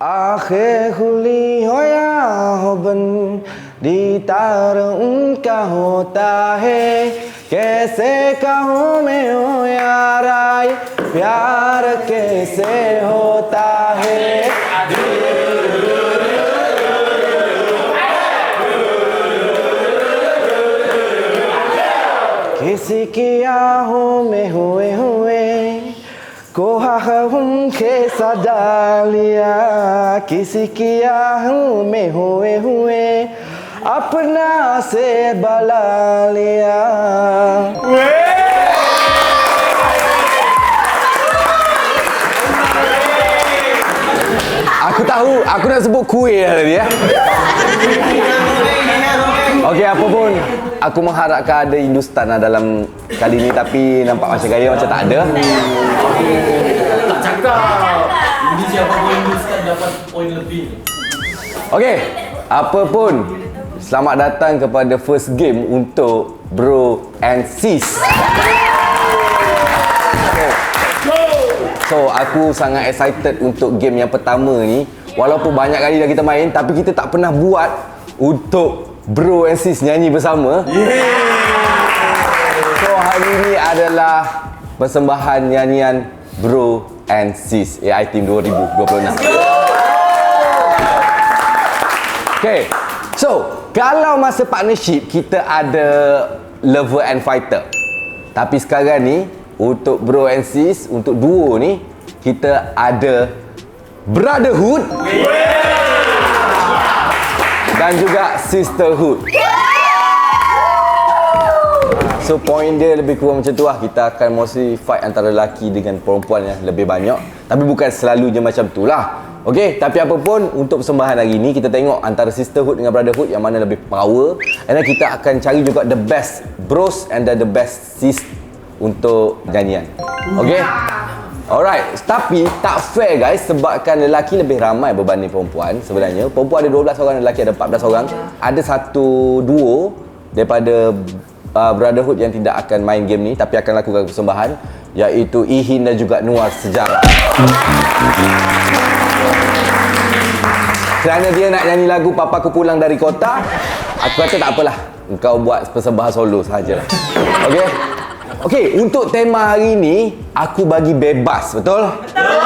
आखे खुली हो या हो दीदार उनका होता है, कैसे कहूँ मैं हो यारा ये प्यार कैसे होता है। किसी की आहों में हुए हुए उनके सजा लिया, किसी की आहों में हुए हुए अपना से बला लिया। Aku tahu, aku nak sebut kuih tadi ya. Okey, apa pun aku mengharapkan ada Hindustan dalam kali ni, tapi nampak macam gaya macam tak ada. Tak cakap. Ini siapa pun Hindustan dapat poin lebih. Okey, apa pun selamat datang kepada first game untuk Bro and Sis. So, aku sangat excited untuk game yang pertama ni. Walaupun banyak kali dah kita main, tapi kita tak pernah buat untuk Bro and Sis nyanyi bersama. So, hari ni adalah persembahan nyanyian Bro and Sis AI Team 2026. Okay, so kalau masa partnership kita ada lover and fighter, tapi sekarang ni untuk Bro and Sis, untuk duo ni kita ada brotherhood dan juga sisterhood. So point dia lebih kurang macam tu lah. Kita akan mostly fight antara lelaki dengan perempuan yang lebih banyak, tapi bukan selalunya macam tu lah. Okay, tapi apa pun untuk persembahan hari ni kita tengok antara sisterhood dengan brotherhood yang mana lebih power, and then kita akan cari juga the best bros and the best sis untuk nyanyian. Okay? Alright, tapi tak fair guys, sebabkan lelaki lebih ramai berbanding perempuan. Sebenarnya perempuan ada 12 orang, lelaki ada 14 orang. Ada satu duo daripada brotherhood yang tidak akan main game ni, tapi akan lakukan persembahan, iaitu Ihin dan juga Nuar Sejarah. Kerana dia nak nyanyi lagu Papa Ku Pulang Dari Kota, aku kata tak apalah, engkau buat persembahan solo sahajalah. Okay? Okey, untuk tema hari ni aku bagi bebas, betul? Betul.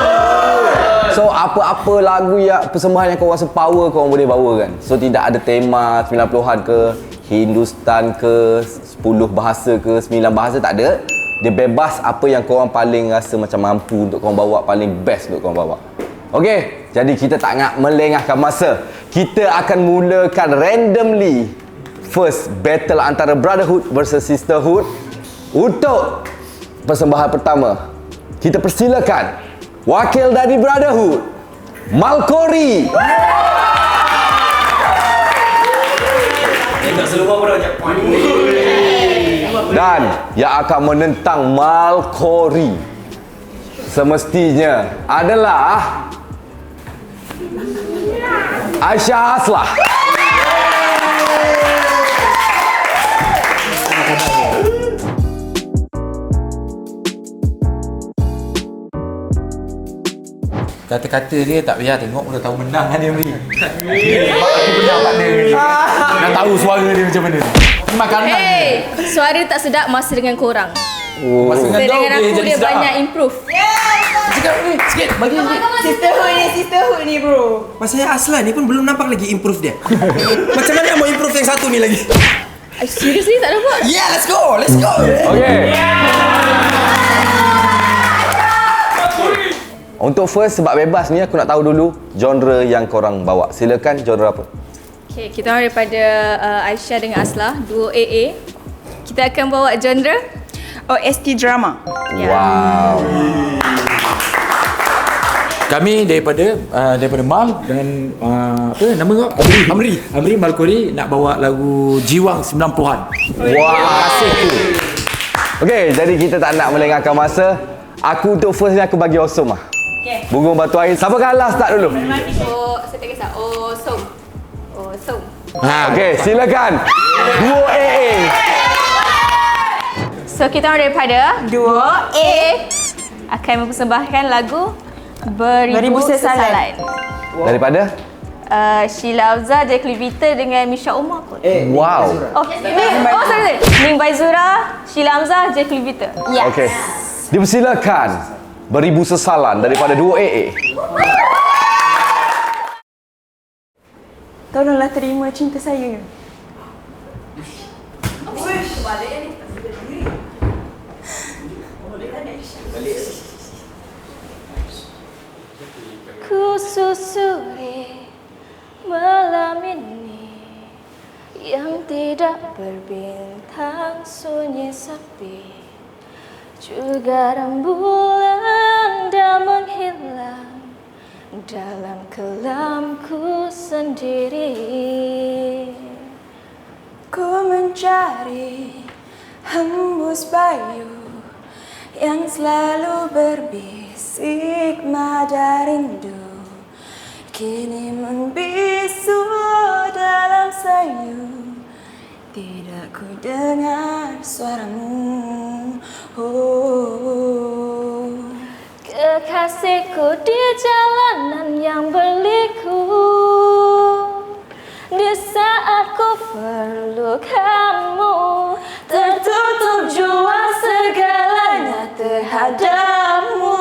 So apa-apa lagu yang persembahan yang kau rasa power kau boleh bawakan. So tidak ada tema 90-an ke, Hindustan ke, 10 bahasa ke, 9 bahasa, tak ada. Dia bebas apa yang kau orang paling rasa macam mampu untuk kau bawa, paling best untuk kau bawa. Okey, jadi kita tak nak melengahkan masa. Kita akan mulakan randomly first battle antara brotherhood versus sisterhood. Untuk persembahan pertama, kita persilakan wakil dari Brotherhood, Malkori. Dan yang akan menentang Malkori semestinya adalah Aisyah Aslah. Kata-kata dia tak payah tengok pun dah tahu menang kan dia beri. Sebab aku pernah partner dia. Dah tahu suara dia macam mana. Ini makanan. Hey, suara tak sedap masa dengan korang. Masa dengan aku dia banyak improve. Cakap ni sikit bagi ni. Sisterhood ni bro. Maksudnya Aslan ni pun belum nampak lagi improve dia. Macam mana mau improve yang satu ni lagi? Seriously tak dapat? Yeah, let's go. Let's go. Okay. Untuk first, sebab bebas ni aku nak tahu dulu genre yang korang bawa. Silakan, genre apa? Okay, kita orang daripada Aisyah dengan Aslah, duo AA. Kita akan bawa genre OST drama. Wow. Kami daripada Mal dengan apa nama kau? Amri Malkori nak bawa lagu Jiwang 90-an. Wow. Terima kasih. Okay, jadi kita tak nak melengahkan masa. Aku untuk first ni aku bagi awesome lah. Okay. Bungung batu air. Siapa kalah start dulu? Saya tak kisah. Som. Okay, silakan. Duo AA. So kita orang daripada duo A akan mempersembahkan lagu Beribu Sesalan. Daripada? Sheila Afza, Jack Levita dengan Misha Umar kot. Wow. Sorry. Ning Baizura, Sheila Hamzah, Jack Levita. Yes. Okey. Dipersilakan beribu sesalan daripada duo AA. Tolonglah terima cinta saya. Ku susuri malam ini yang tidak berbintang, sunyi sepi, juga rembulan dah menghilang dalam kelamku sendiri. Ku mencari hembus bayu yang selalu berbisik nada rindu, kini membisu dalam sayu, tidak ku dengar suaramu. Kekasihku di jalanan yang berliku, di saat ku perlukanmu, tertutup jua segalanya terhadapmu.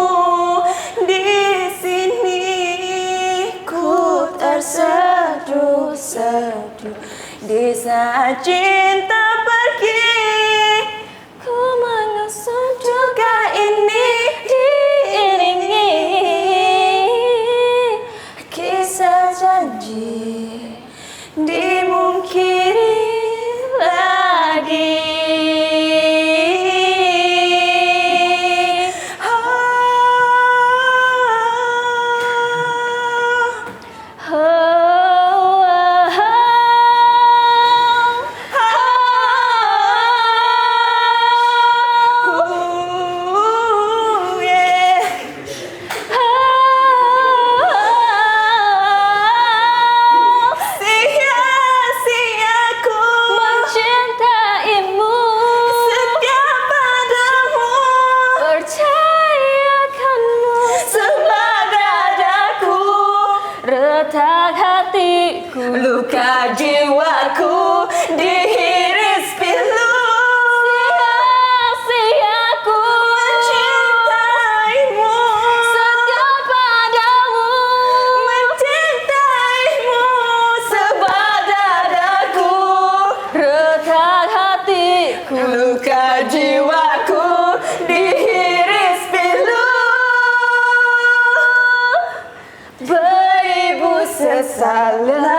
Di sini ku terseduh-seduh, di saat cinta pergi, ku mengusung juga ini diiringi kisah janji dimungkiri lagi. Retak hatiku, luka jiwaku, dihiris pilu. Sia-siaku mencintaimu, setia padamu, mencintaimu sebab dadaku. Retak hatiku, luka jiwaku, dihiris pilu. Beribu sesalanku.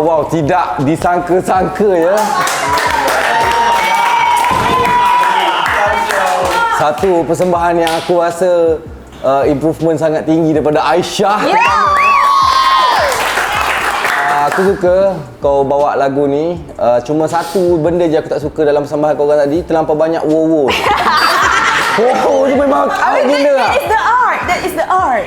Wow, tidak disangka-sangka ya. Satu persembahan yang aku rasa improvement sangat tinggi daripada Aisyah. Aku suka kau bawa lagu ni. Cuma satu benda je aku tak suka dalam persembahan kau orang tadi, terlampau banyak wow. Oh, tu memang out gila lah. That is the art. That is the art.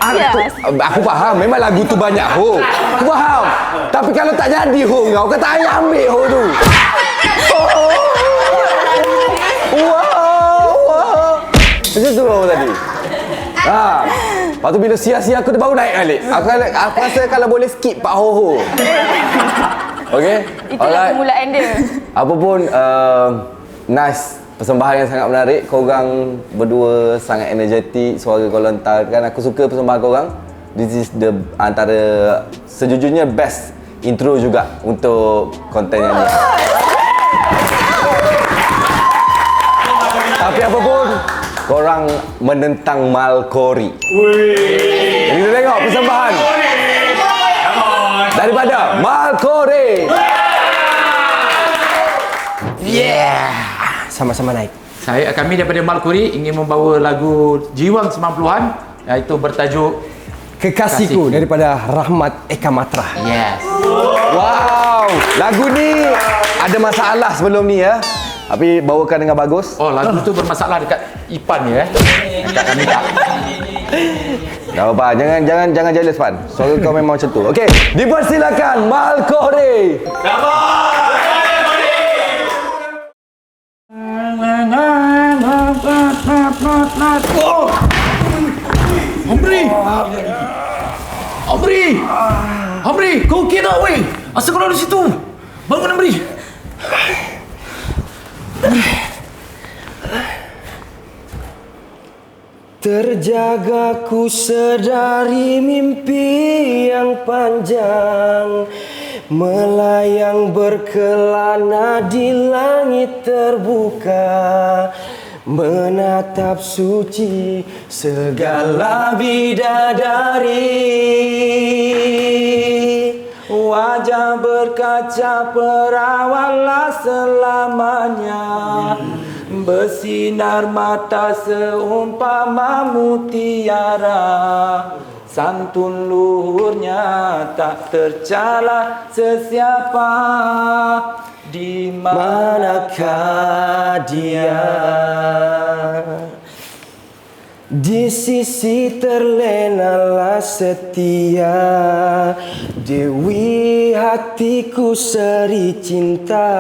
Aku faham, memang lagu tu banyak ho. Aku faham. Tapi kalau tak jadi ho, kau kata ayah ambil ho tu. Wow. Macam tu ho tadi. Lepas tu bila sia-sia aku tu baru naik balik. Aku rasa kalau boleh skip Pak Ho. Okay? Itulah permulaan dia. Apa pun, nice. Persembahan yang sangat menarik. Korang berdua sangat energetik. Suara kau lontarkan. Aku suka persembahan korang. This is the antara sejujurnya best intro juga untuk konten yang ni. Tapi apa pun, korang menentang Malkori. Jadi kita tengok persembahan daripada Malkori. Yeah. Sama-sama naik. Kami daripada Malkuri ingin membawa lagu Jiwang 90-an, iaitu bertajuk Kekasihku daripada Rahmat Eka Matra. Yes. Wow, lagu ni ada masalah sebelum ni ya. Tapi bawakan dengan bagus. Oh, lagu tu bermasalah dekat Ipan ya. Dekat kami tak. Dah apa, jangan jealous Fan. Suara kau memang macam tu. Okey, dipersilakan Malkore. Amri, kau okey tak weh? Asal kau ada di situ? Bangun Amri. Terjaga ku sedari mimpi yang panjang, melayang berkelana di langit terbuka, menatap suci segala bidadari. Wajah berkaca perawanlah selamanya, bersinar mata seumpama mutiara, santun luhurnya tak tercela sesiapa. Di manakah dia? Di sisi terlenalah setia, Dewi hatiku seri cinta.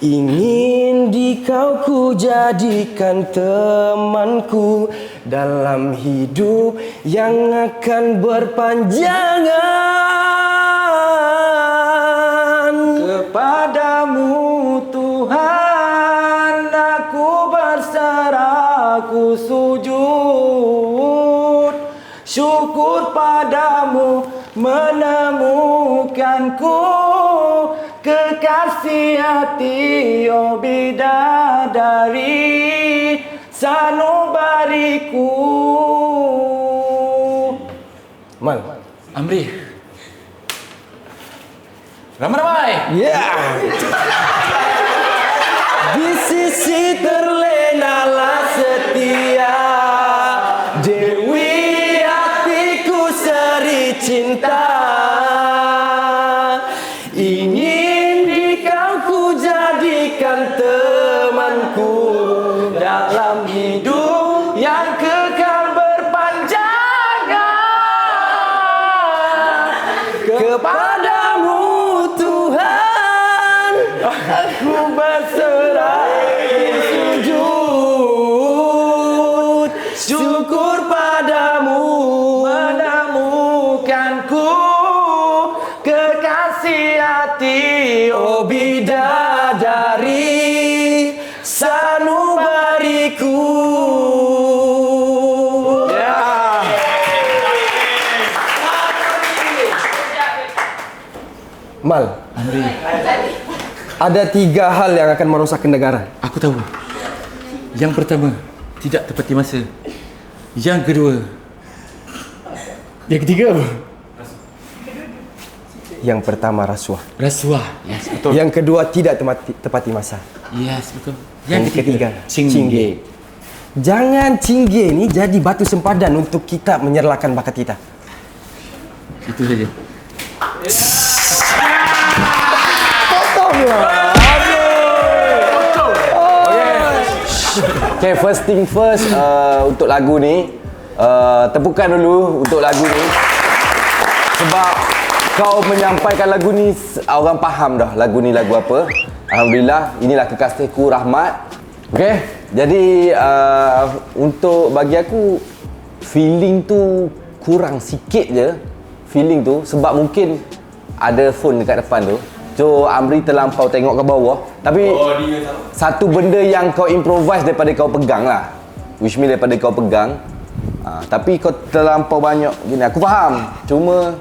Ingin di kau ku jadikan temanku dalam hidup yang akan berpanjangan. Kepadamu Tuhan aku berserah, ku sujud. Syukur padamu menemukanku, kekasih hati, oh bidadari sanubariku. Mal, Amri. Ramai-ramai. yeah. Di sisi terlenalah setia, Dewi hatiku seri cinta. Ingin di kau ku jadikan temanku dalam hidup yang kekal berpanjangan. Kepadamu Tuhan aku berserah, sujud. Syukur padamu menemukanku, kekasih hati, oh bidadari sanubariku. Mal, Amri, ada 3 hal yang akan merosakkan negara. aku tahu. Yang pertama, tidak tepati masa. Yang kedua, yang ketiga apa? Yang pertama rasuah. Rasuah. Yes, betul. Yang kedua tidak tepati masa. Yes, betul. Yang ketiga Cingge. cingge. Jangan cingge ni jadi batu sempadan untuk kita menyerlakan bakat kita. Itu saja. Okay, first thing first, untuk lagu ni, tepukan dulu untuk lagu ni. Sebab kau menyampaikan lagu ni, orang faham dah lagu ni lagu apa. Alhamdulillah, inilah Kekasihku Rahmat. Okay, jadi untuk bagi aku, feeling tu kurang sikit je. Feeling tu, sebab mungkin ada phone dekat depan tu. So Amri terlampau tengok ke bawah. Tapi satu benda yang kau improvise daripada kau pegang lah, which mean daripada kau pegang. Tapi kau terlampau banyak gini. Aku faham, cuma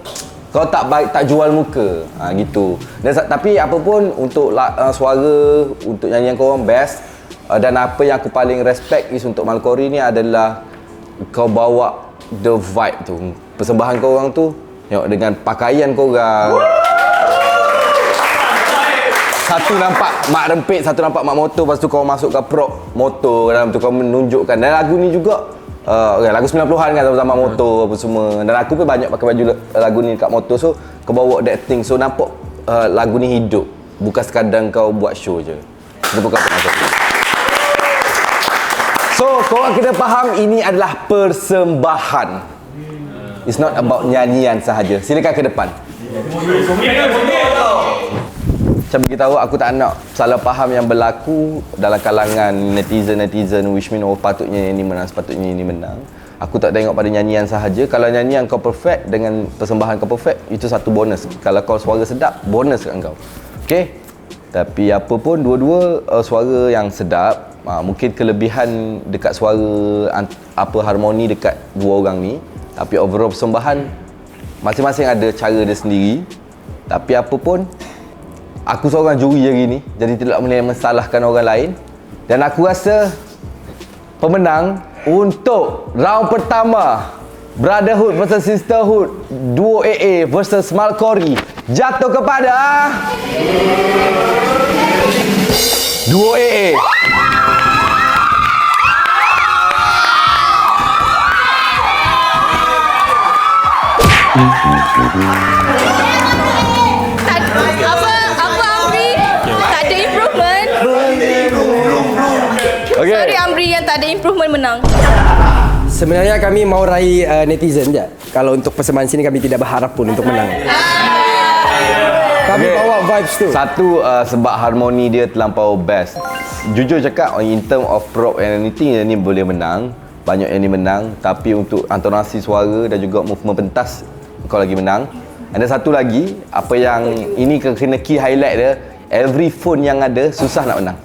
kau tak jual muka, gitu. Tapi apa pun, untuk suara, untuk nyanyian kau orang best. Dan apa yang aku paling respect is untuk Malkore ni adalah kau bawa the vibe tu. Persembahan kau orang tu, tengok dengan pakaian kau orang. Satu nampak mak rempit, satu nampak mak motor, lepas tu kau masuk ke prop motor dalam tu, kau menunjukkan. Dan lagu ni juga lagu 90-an kan, sama-sama motor apa semua. Dan aku pun banyak pakai baju lagu ni kat motor, so kau bawa that thing. So nampak lagu ni hidup, bukan sekadar kau buat show je. Itu bukan apa-apa. So korang kena faham ini adalah persembahan. It's not about nyanyian sahaja. Silakan ke depan. Macam beritahu, aku tak nak salah faham yang berlaku dalam kalangan netizen which mean patutnya ini menang, sepatutnya ini menang. Aku tak tengok pada nyanyian sahaja. Kalau nyanyian kau perfect dengan persembahan kau perfect, itu satu bonus. Kalau kau suara sedap, bonus kat kau. Okay? Tapi apa pun, dua-dua suara yang sedap. Mungkin kelebihan dekat suara apa harmoni dekat dua orang ni. Tapi overall persembahan masing-masing ada cara dia sendiri. Tapi apa pun, aku seorang juri hari ni, jadi tidak boleh mensalahkan orang lain. Dan aku rasa pemenang untuk round pertama Brotherhood versus Sisterhood, duo AA versus Malkori, jatuh kepada duo AA. Apa Amri? Tak ada improvement. Okay. Sorry Amri yang tak ada improvement menang. Sebenarnya kami mau raih netizen je. Kalau untuk persembahan sini kami tidak berharap pun untuk menang. Kami bawa vibes tu. Satu, sebab harmoni dia terlampau best. Jujur cakap, in term of prop and anything, yang ni boleh menang. Banyak yang ni menang. Tapi untuk antonasi suara dan juga movement pentas, kau lagi menang. Ada satu lagi, apa yang ini kena key highlight dia, every phone yang ada susah nak menang.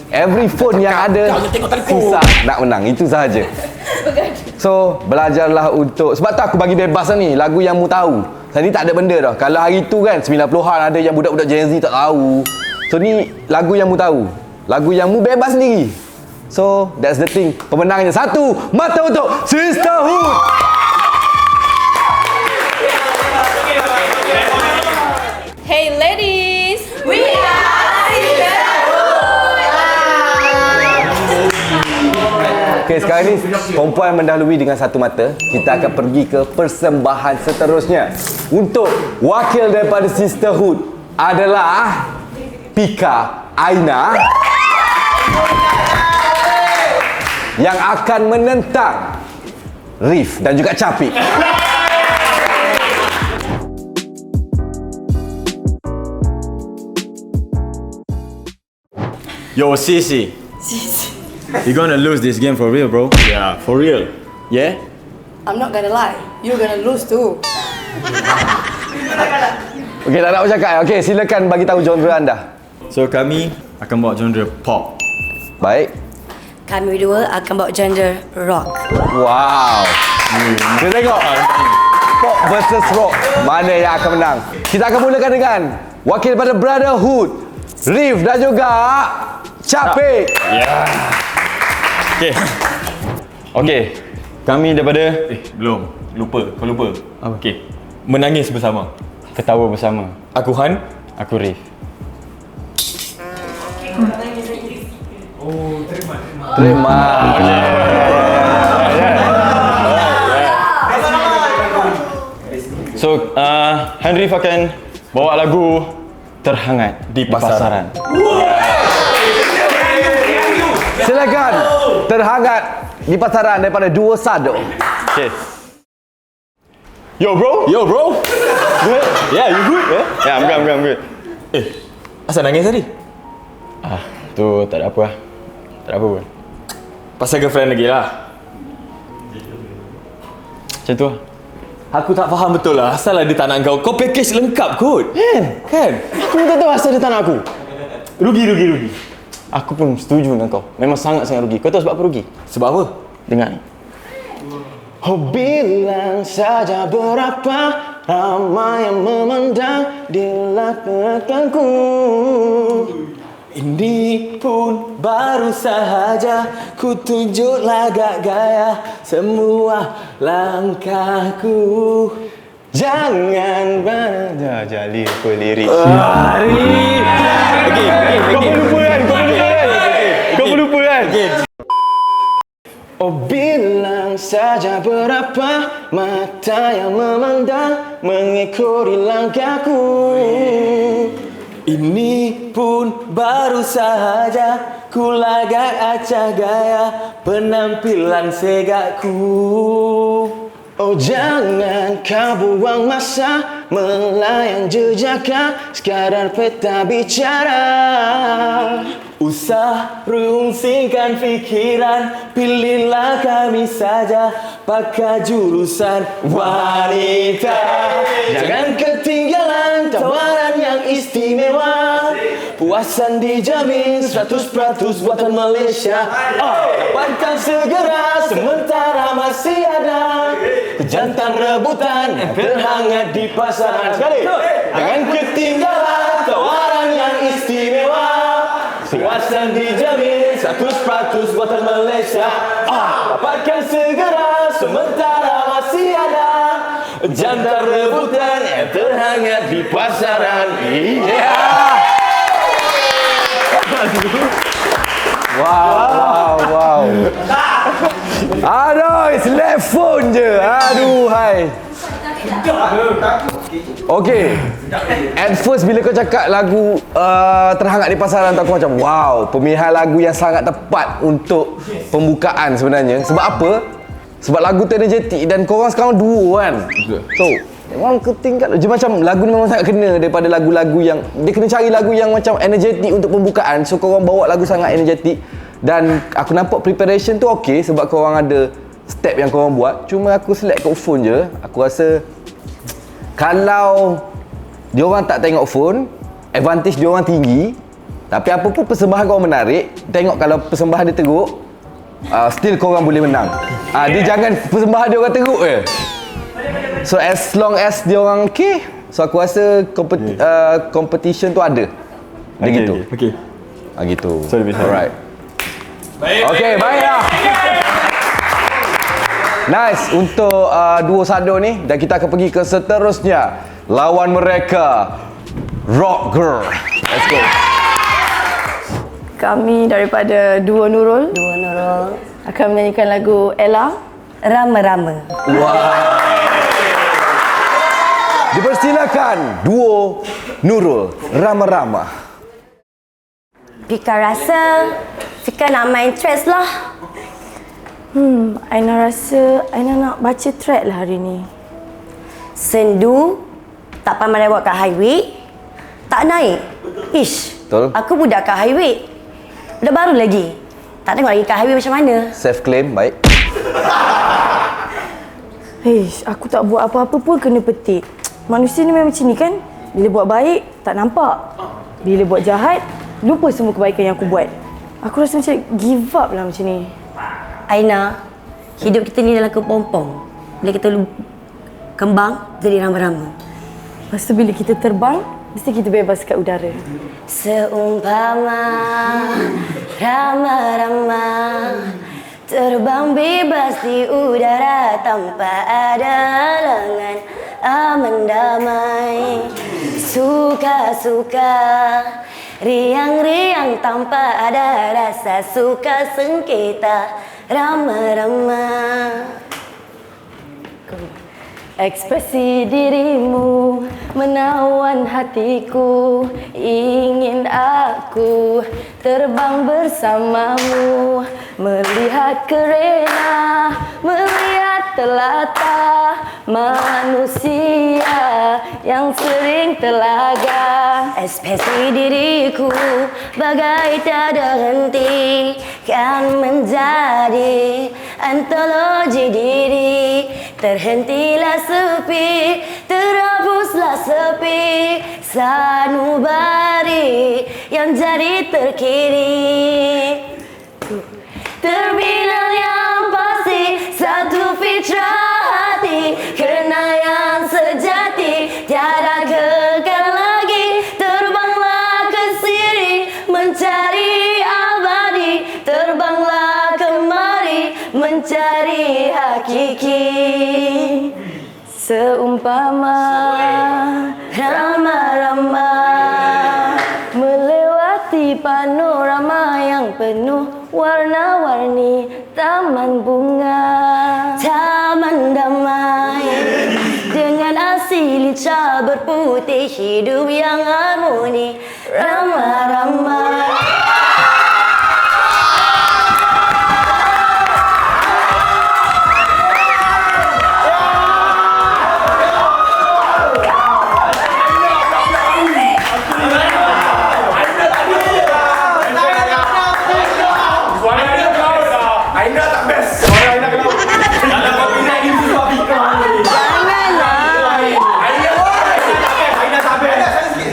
Every phone yang ada susah nak menang. Itu sahaja. So belajarlah untuk, sebab tu aku bagi bebas lah ni, lagu yang mu tahu. Tadi tak ada benda dah. Kalau hari tu kan 90-an ada yang budak-budak Gen Z tak tahu. So ni lagu yang mu tahu, lagu yang mu bebas sendiri. So that's the thing. Pemenangnya satu mata untuk Sisterhood. Hey ladies, We are Okay, sekarang ni perempuan mendahului dengan satu mata. Kita akan pergi ke persembahan seterusnya. Untuk wakil daripada Sisterhood adalah Pika Aina yang akan menentang Rif dan juga Capik. Yo, Sisi. You're gonna lose this game for real, bro. Yeah, for real. Yeah? I'm not gonna lie, you're gonna lose too. Okey, tak nak bercakap. Okey, silakan bagi tahu genre anda. So kami akan bawa genre pop. Baik. Kami dua akan bawa genre rock. Wow. Kita tengok pop versus rock, mana yang akan menang. Kita akan mulakan dengan wakil daripada Brotherhood, Rif dan juga Capik. Okay. Okay. Kami daripada... belum. Lupa. Kau lupa. Okay. Menangis bersama. Ketawa bersama. Aku Han. Aku Rif. Terima. So, Han Rif akan bawa lagu Terhangat Di Pasaran. Silakan. Terhangat di pasaran daripada Duo Sado. Okay. Yo bro. Good? Yeah, you good? Yeah, I'm good. Asal nangis tadi? Tu tak ada apa lah. Tak ada apa pun. Pasal girlfriend lagi lah. Macam tu lah. Aku tak faham betul lah. Asal lah dia tak nak kau. Kau package lengkap kot. Kan? Aku pun tak tahu asal dia tak nak aku. Rugi. Aku pun setuju dengan kau. Memang sangat-sangat rugi. Kau tahu sebab apa rugi? Sebab apa? Dengar ni. Oh bilang saja berapa ramai yang memandang di belakangku. Ini pun baru sahaja ku tunjuk lagak gaya semua langkahku. Jangan jali lirik. Kau lupa kan? Oh bilang saja berapa mata yang memandang mengikuti langkahku. Ini pun baru saja ku lagak acah gaya penampilan segakku. Oh jangan kau buang masa melayang jejaka sekadar peta bicara. Usah rungsingkan fikiran, pilihlah kami saja pakai jurusan wanita. Jangan ketinggalan tawaran yang istimewa. Puasan dijamin 100% buatan Malaysia. Dapatkan segera sementara masih ada. Jantan rebutan yang terhangat di pasaran. Sekali. Jangan ketinggalan tawaran yang istimewa. Puasan dijamin 100% buatan Malaysia. Dapatkan segera sementara masih ada. Jantan rebutan yang terhangat di pasaran. Wow. Aduh, left phone je. Aduh, hai. Okay. At first bila kau cakap lagu terhangat di pasaran tu, aku macam wow, pemilihan lagu yang sangat tepat untuk pembukaan sebenarnya. Sebab apa? Sebab lagu tu energetik dan korang sekarang duo kan. So, memang ketinggalan. Dia macam lagu ni memang sangat kena daripada lagu-lagu yang dia kena cari lagu yang macam energetik untuk pembukaan. So korang bawa lagu sangat energetik dan aku nampak preparation tu okey sebab korang ada step yang korang buat. Cuma aku select kat phone je. Aku rasa kalau diorang tak tengok phone, advantage diorang tinggi. Tapi apa pun persembahan korang menarik. Tengok kalau persembahan dia teruk, still korang boleh menang. Dia jangan persembahan diorang teruk je. So as long as diorang okay, so aku rasa competition tu ada. Dia gitu. Okay. Gitu. Sorry, Miss. Alright. Okay, baiklah. Nice untuk duo Sado ni. Dan kita akan pergi ke seterusnya. Lawan mereka, Rock Girl. Let's go. Kami daripada Duo Nurul akan menyanyikan lagu Ella, Rama-rama. Dipersilakan Duo Nurul, Rama-rama. Pika rasa Fika nak main track lah. Aina rasa Aina nak baca track lah hari ni. Sendu tak pandai buat kat highway, tak naik. Ish, Betul. aku budak kat highway. Dah baru lagi. Tak tengok lagi kat highway macam mana. Self claim, baik. Aku tak buat apa-apa pun kena petik. Manusia ni memang macam ni kan? Bila buat baik, tak nampak. Bila buat jahat, lupa semua kebaikan yang aku buat. Aku rasa macam give up lah macam ni. Aina, hidup kita ni dalam kepompong. Bila kita kembang, jadi rama-rama. Lepas tu bila kita terbang, mesti kita bebas kat udara. Seumpama rama-rama, terbang bebas di udara tanpa ada halangan, aman damai, suka-suka, riang-riang tanpa ada rasa suka sengketa, rama-rama. Ekspresi dirimu menawan hatiku, ingin aku terbang bersamamu, melihat kerena, melihat telatah manusia yang sering telaga. Ekspresi diriku bagai tiada henti, kan menjadi antologi diri. Terhentilah sepi, terhapuslah sepi, sanubari yang jadi terkini. Terminal yang pasti, satu fitrah hati, kerana yang sejati tiada kekal lagi. Terbanglah ke sini mencari abadi, terbanglah kemari mencari hakiki. Seumpama Rama-rama, melewati panorama yang penuh warna-warni, taman bunga, taman damai, dengan asing hati lincah berputih, hidup yang harmoni, ramah-ramah.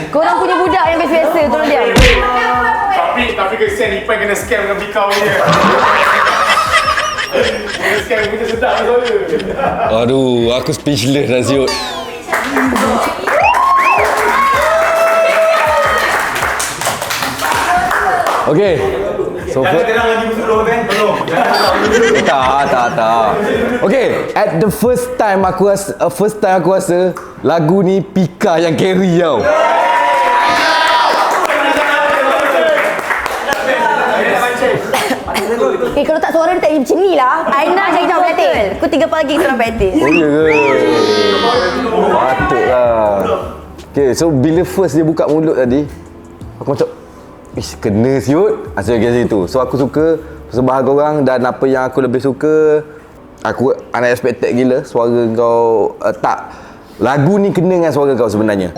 Korang punya budak yang biasa-biasa, tolong dia. Tapi kesian Ipan kena scam dengan Bikau ni. Kena scam punya sedap soalnya. Aduh, aku speechless dah siut. Okay. So Jangan lagi bersuruh kan? Tolong. tak. Okay, at the first time aku rasa lagu ni Pika yang carry tau. Kalau tak suara dia tak macam ni lah. Aina jadi jawab battle. Aku 3 pagi serang battle. Oh ya ke? Patutlah. Okay, so bila first dia buka mulut tadi, aku macam kena siut. Asyik kat situ. So aku suka persembahan korang, dan apa yang aku lebih suka, aku unexpected gila suara kau. Tak, lagu ni kena dengan suara kau sebenarnya.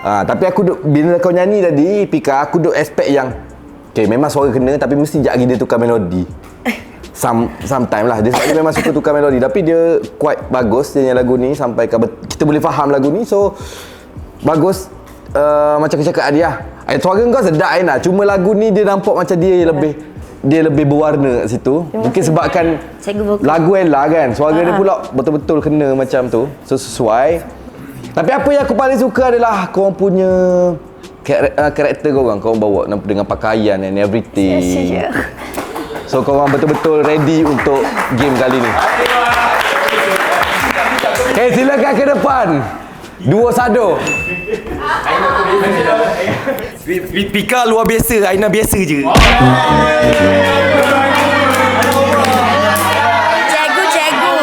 Tapi aku bila kau nyanyi tadi Pika, aku duk expect yang okay, memang suara kena, tapi mesti sekejap lagi dia tukar melodi. Sometime lah dia, sebab dia memang suka tukar melodi, tapi dia quite bagus dia nyanyi lagu ni sampai kita boleh faham lagu ni. So bagus. Macam aku cakap tadi lah, suara kau sedap Aina, cuma lagu ni dia nampak macam dia lebih berwarna kat situ. Mungkin sebabkan lagu Ella kan, suara dia pula betul-betul kena macam tu. So sesuai. Tapi apa yang aku paling suka adalah korang punya karakter korang bawa dengan pakaian and everything. So korang betul-betul ready untuk game kali ni. Okay, silakan ke depan. Duo Sado. Pika luar biasa, Aina biasa je. Cikgu.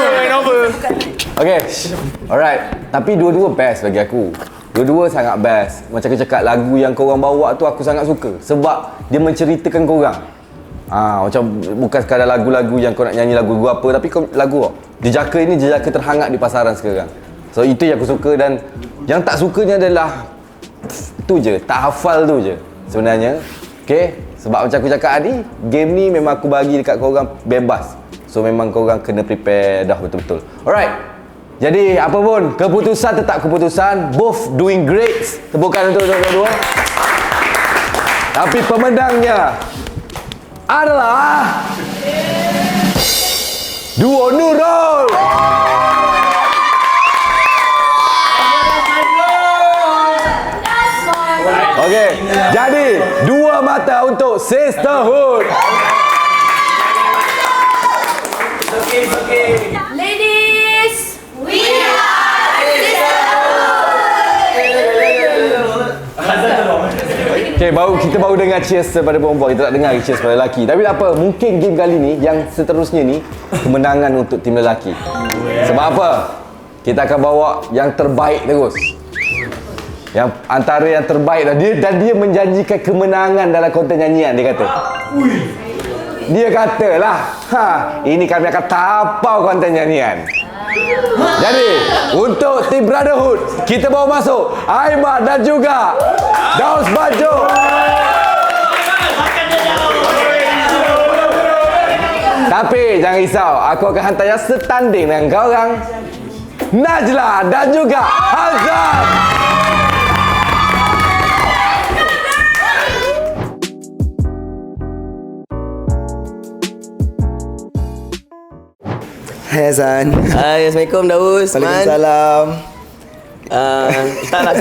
Okay, alright. Tapi dua-dua best bagi aku. Dua-dua sangat best. Macam aku cakap, lagu yang korang bawa tu aku sangat suka. Sebab dia menceritakan korang. Macam bukan sekadar lagu-lagu yang kau nak nyanyi lagu apa, tapi lagu jejaka ini jejaka terhangat di pasaran sekarang. So itu yang aku suka, dan yang tak sukanya adalah tu je, tak hafal tu je sebenarnya. Okay, sebab macam aku cakap tadi, game ni memang aku bagi dekat korang bebas. So memang korang kena prepare dah betul-betul. Alright, jadi apa pun, keputusan tetap keputusan. Both doing great. Tepukan untuk dua-dua. Tapi pemenangnya adalah Duo Nurul. Okey, jadi 2 mata untuk Sisterhood. Ladies, we are Okay, kita baru dengar cheers daripada perempuan, kita tak dengar cheers daripada lelaki. Tapi tak apa, mungkin game kali ni, yang seterusnya ni, kemenangan untuk tim lelaki. Sebab apa? Kita akan bawa yang terbaik terus. Yang antara yang terbaik dah dia, dan dia menjanjikan kemenangan dalam konten nyanyian, dia kata. Dia katalah, ini kami akan tapau konten nyanyian. Jadi, untuk tim Brotherhood, kita bawa masuk Aiman dan juga Daus Bajo. Tapi jangan risau, aku akan hantar yang setanding dengan korang, Najla dan juga Hazan. Hai Azan. Hai, Assalamualaikum Daus. Waalaikumsalam. Tak nak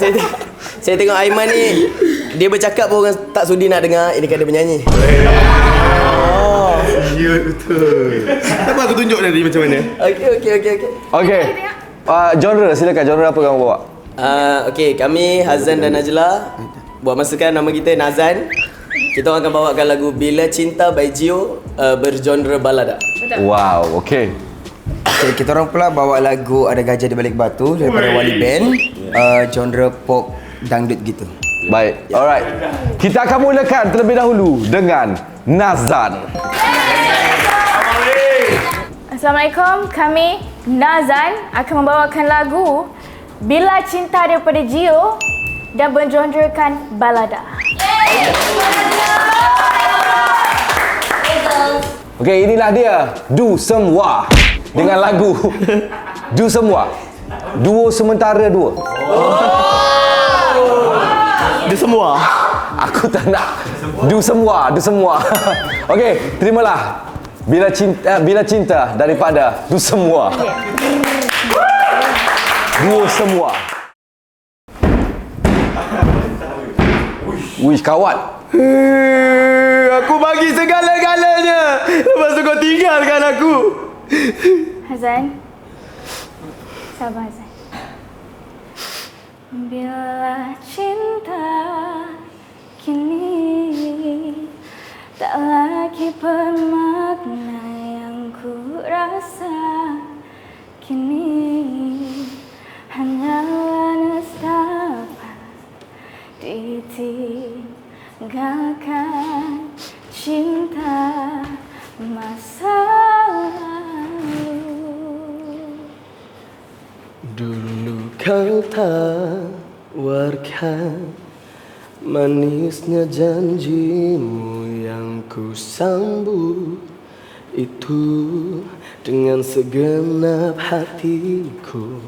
saya tengok Aiman ni, dia bercakap pun orang tak sudi nak dengar, ini kan dia penyanyi. Ya betul. Apa aku tunjuk tadi macam mana? Okey. Genre, silakan. Genre apa kamu bawa? Okey, kami Hazan dan Najla. Buat masakan nama kita Nazan. Kita orang akan bawakan lagu Bila Cinta by Gio, bergenre balada. Wow, okey. Okay, kita orang pula bawa lagu Ada Gajah di Balik Batu daripada Wali Band. Genre pop dangdut gitu. Baik, alright. Kita akan mulakan terlebih dahulu dengan Nazan. Assalamualaikum, kami Nazan akan membawakan lagu Bila Cinta daripada Gio dan bergenrekan balada. Okey, inilah dia Du Semua dengan lagu Du Semua. Duo sementara dua. Dia semua. Aku tak nak Du Semua, Du Semua. Okey, terimalah Bila Cinta daripada Du Semua. Duo Semua. Wish kawat. Aku bagi segala-galanya. Lepas tu kau tinggalkan aku. Hazan, sabar Hazan. Bila cinta kini tak lagi bermakna yang ku rasa, kini hanyalah nestapa ditinggalkan cinta masa lalu. Dulu kau tawarkan manisnya janjimu yang ku sambut itu dengan segenap hatiku,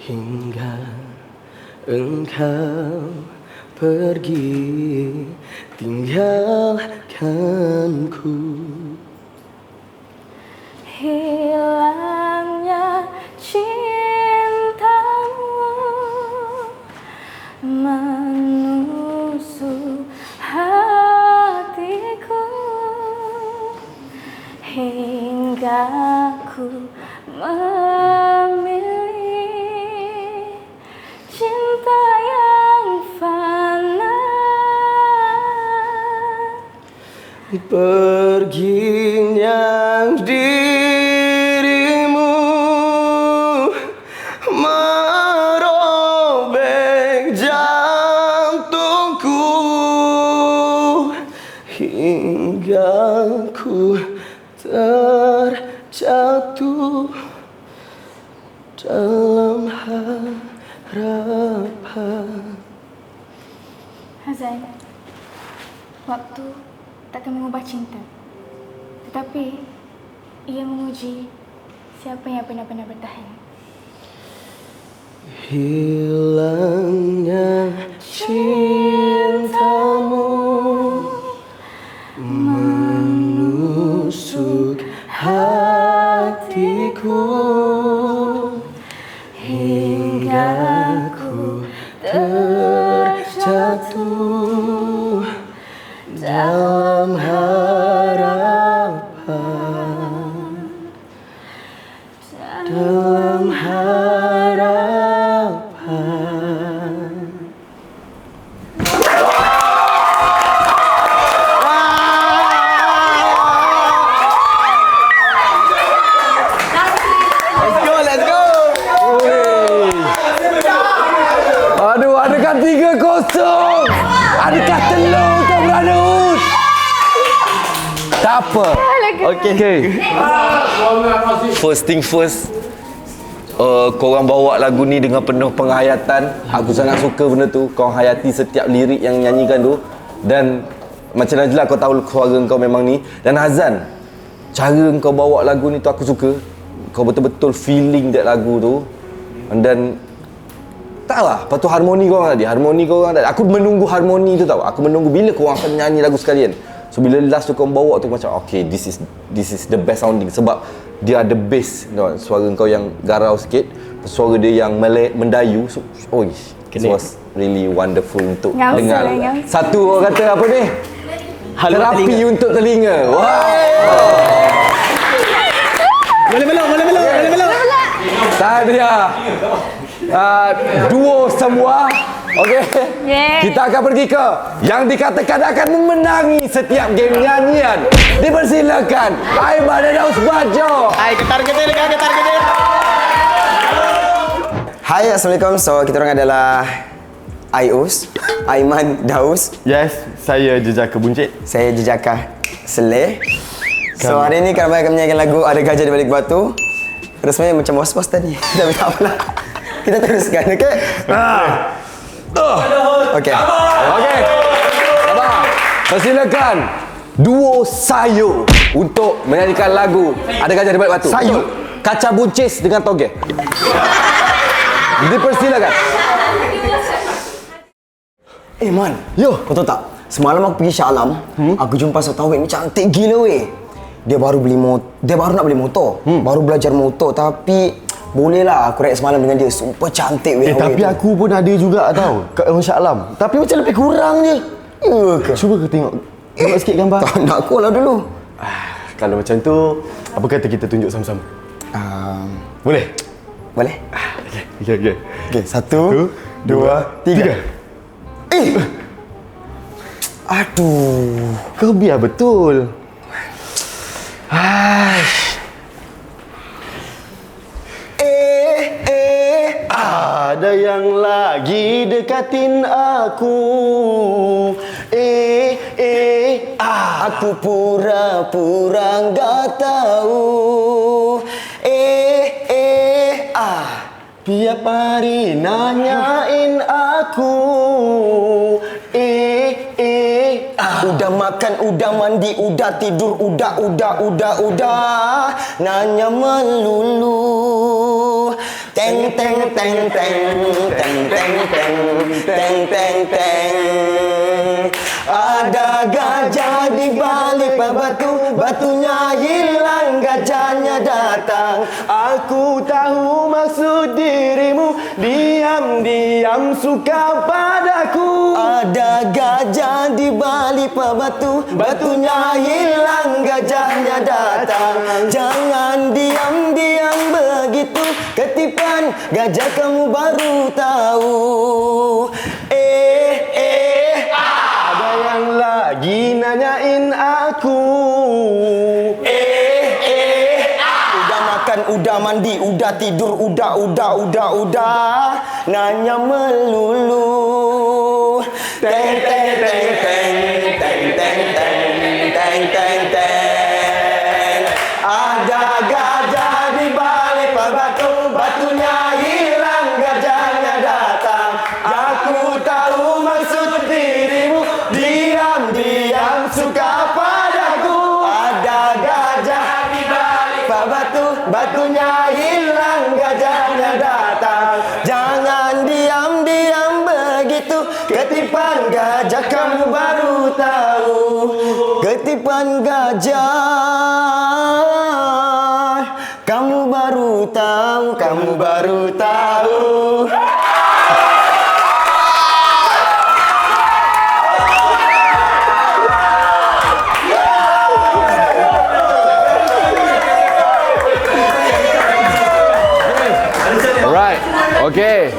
hingga engkau pergi tinggalkanku. Hilangnya cintamu menusuk hatiku, hingga ku memilih cinta yang fana. Perginya dirimu merobek jantungku, hingga ku terjatuh dalam harapan. Hazan, waktu takkan mengubah cinta, tetapi ia menguji siapa yang benar-benar bertahan. Hilangnya cintamu menusuk hatiku, hingga ku terjatuh dalam harapan, dalam harapan. Let's go. Aduh, adakah 3-0? Adakah telur untuk Brotherhood? Tak apa. Okay. First thing first, korang bawa lagu ni dengan penuh penghayatan. Aku sangat suka benda tu. Korang hayati setiap lirik yang nyanyikan tu. Dan macam Najla, kau tahu suara kau memang ni. Dan Hazan, cara kau bawa lagu ni tu aku suka. Kau betul-betul feeling that lagu tu. Dan taklah, lepas tu harmoni korang tadi. Aku menunggu harmoni tu tau. Aku menunggu bila korang akan nyanyi lagu sekalian. So bila last tu korang bawa tu macam okay, this is the best sounding. Sebab dia ada bass, suara kau yang garau sikit, suara dia yang mendayu. So, it was really wonderful untuk dengar. Satu orang kata apa ni? Terapi untuk telinga. Wow. Boleh melok. Tahniah. Duo Semua. Okey. Kita akan pergi ke yang dikatakan akan memenangi setiap game nyanyian. Dipersilakan Aiman dan Ausbajo. Hai, ketar-ketir. Hai, Assalamualaikum. So, kita orang adalah Aius, Aiman Daus. Yes, saya Jejaka Buncit. Saya Jejaka Seleh. So, hari ni kami akan menyanyikan lagu Ada Gajah di Balik Batu. Rasanya macam was-was tadi. Tapi tak apalah. Kita teruskan, okey? Okey. Okey. Abang, persilakan duo Sayu untuk menyanyikan lagu Ada Gajah di Balik Batu. Sayu? Kaca buncis dengan toge. Dipersilakan. Man. Yo. Kau tahu tak? Semalam aku pergi Shah Alam. Aku jumpa satu awet ni cantik gila weh. Dia baru nak beli motor. Baru belajar motor tapi bolehlah aku ride semalam dengan dia. Super cantik weh. Tapi aku pun ada juga tau kat orang Shah Alam. Tapi macam lebih kurang je. Ya ke? Cuba ke tengok sikit gambar. Tak nak aku lah dulu. Kalau macam tu, apa kata kita tunjuk sama-sama? Boleh? Boleh? Okey. Okey, 1, 2, 3. Aduh. Kau biar betul. Ada yang lagi dekatin aku. Aku pura-pura nggak tahu. Tiap hari nanyain aku. Udah makan, udah mandi, udah tidur, udah. Nanya melulu. Teng teng teng teng teng teng teng teng teng teng. Ada gajah di balik batu, batunya hilang, gajahnya datang. Aku tahu maksud dirimu, diam-diam suka padaku. Ada gajah di balik batu, batunya hilang, gajahnya datang. Jangan diam-diam begitu, ketipan gajah kamu baru tahu. Ada yang lagi nanyain aku. Udah makan, udah mandi, udah tidur, udah. Nanya melulu. Teng teng teng teng teng teng teng teng teng. Ada gajah di balik batu, batunya hilang, gajahnya datang. Aku tahu maksud dirimu, diam-diam suka padaku. Ada gajah di balik batu, batunya hilang, gajahnya datang. Jangan diam-diam begitu, ketipan gajah kamu baru tahu. Ketipan gajah kamu baru tahu. Alright. Okey.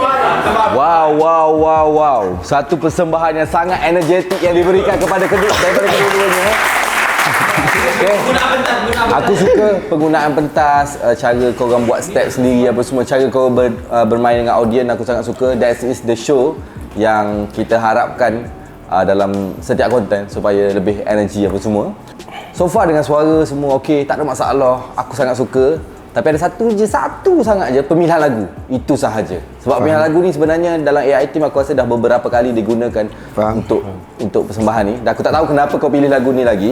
Wow. Satu persembahan yang sangat energetik yang diberikan kepada kedua-duanya. Okay. Aku suka penggunaan pentas, cara korang buat step sendiri apa semua, cara korang bermain dengan audiens, aku sangat suka. That is the show yang kita harapkan dalam setiap konten supaya lebih energi apa semua. So far dengan suara semua okey, tak ada masalah. Aku sangat suka. Tapi ada satu sangat je pemilihan lagu. Itu sahaja. Sebab pemilihan lagu ni sebenarnya dalam AI Team aku rasa dah beberapa kali digunakan untuk persembahan ni. Dan aku tak tahu kenapa kau pilih lagu ni lagi.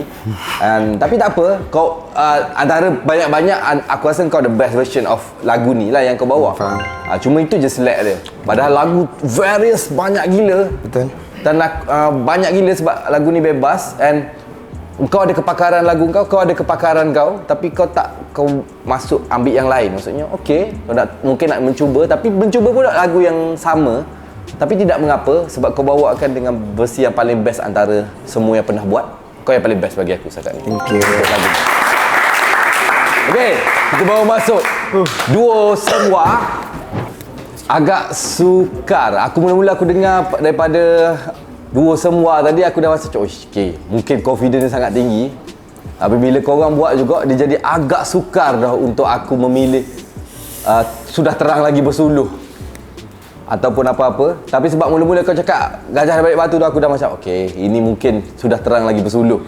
Tapi tak apa, kau antara banyak-banyak aku rasa kau the best version of lagu ni lah yang kau bawa. Cuma itu je select dia. Padahal lagu various banyak gila. Betul. Dan banyak gila sebab lagu ni bebas and kau ada kepakaran lagu kau ada kepakaran kau, tapi kau masuk ambil yang lain. Maksudnya okey, kau mungkin nak mencuba pula lagu yang sama, tapi tidak mengapa sebab kau bawakan dengan versi yang paling best antara semua yang pernah buat. Kau yang paling best bagi aku setakat ni. Thank you. Okey, kita bawa masuk duo semua. Agak sukar. Mula-mula aku dengar daripada duo semua tadi aku dah rasa okey, mungkin confidence dia sangat tinggi. Tapi bila korang buat juga dia jadi agak sukar dah untuk aku memilih. Sudah terang lagi bersuluh ataupun apa-apa. Tapi sebab mula-mula kau cakap gajah daripada batu tu, aku dah macam okay, ini mungkin sudah terang lagi bersuluh.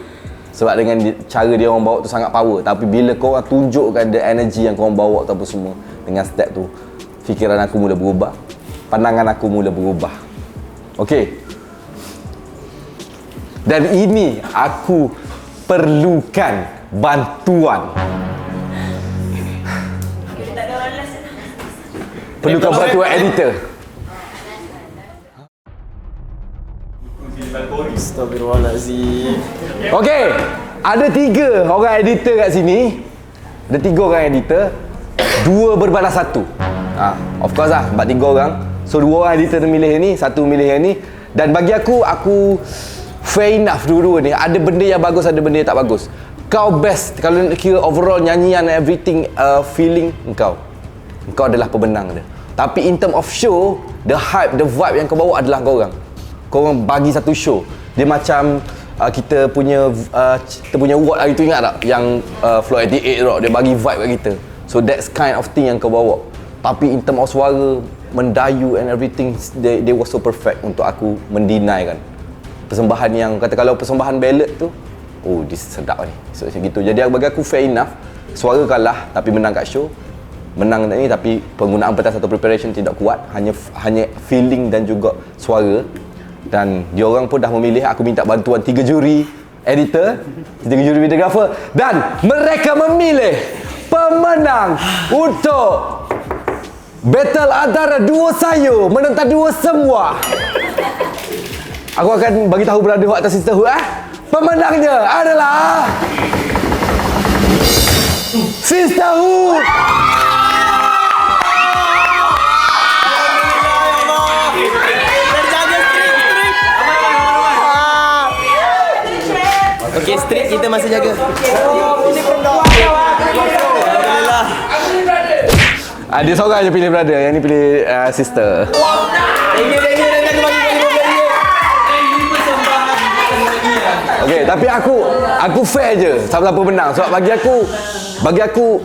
Sebab dengan cara dia orang bawa tu sangat power. Tapi bila kau orang tunjukkan the energy yang kau orang bawa tu apa semua, dengan step tu, fikiran aku mula berubah, pandangan aku mula berubah. Okay. Dan ini aku perlukan bantuan. Perlukan bantuan editor. Astagfirullahalazim. Okey, ada 3 orang editor kat sini. Ada 3 orang editor, 2 berbalas 1. Of course lah, sebab 3 orang. So 2 orang editor milih yang ni, 1 milih yang ni. Dan bagi aku fair enough dua-dua ni. Ada benda yang bagus, ada benda yang tak bagus. Kau best kalau kira overall nyanyian everything, feeling engkau adalah pemenang dia. Tapi in term of show, the hype, the vibe yang kau bawa adalah kau orang bagi satu show. Dia macam kita punya award hari tu, ingat tak? Yang Floor 88 rock, dia bagi vibe kat kita. So that's kind of thing yang kau bawa. Tapi in term of suara, mendayu and everything, they were so perfect untuk aku mendinaikan persembahan yang kata, kalau persembahan ballad tu, oh this sedap ni. So macam gitu. Jadi bagi aku fair enough. Suara kalah tapi menang kat show. Menang ni tapi penggunaan petas atau preparation tidak kuat, hanya feeling dan juga suara. Dan diorang pun dah memilih, aku minta bantuan 3 juri editor, 3 juri videographer, dan mereka memilih pemenang untuk battle antara duo sayur menentang duo semua. Aku akan bagi tahu Brotherhood atas Sisterhood. Pemenangnya adalah Sisterhood. Okey, streak kita masih jaga. Alhamdulillah. Dia seorang je pilih brother, yang ni pilih sister. Okey, tapi aku fair je siapa-siapa menang. Sebab bagi aku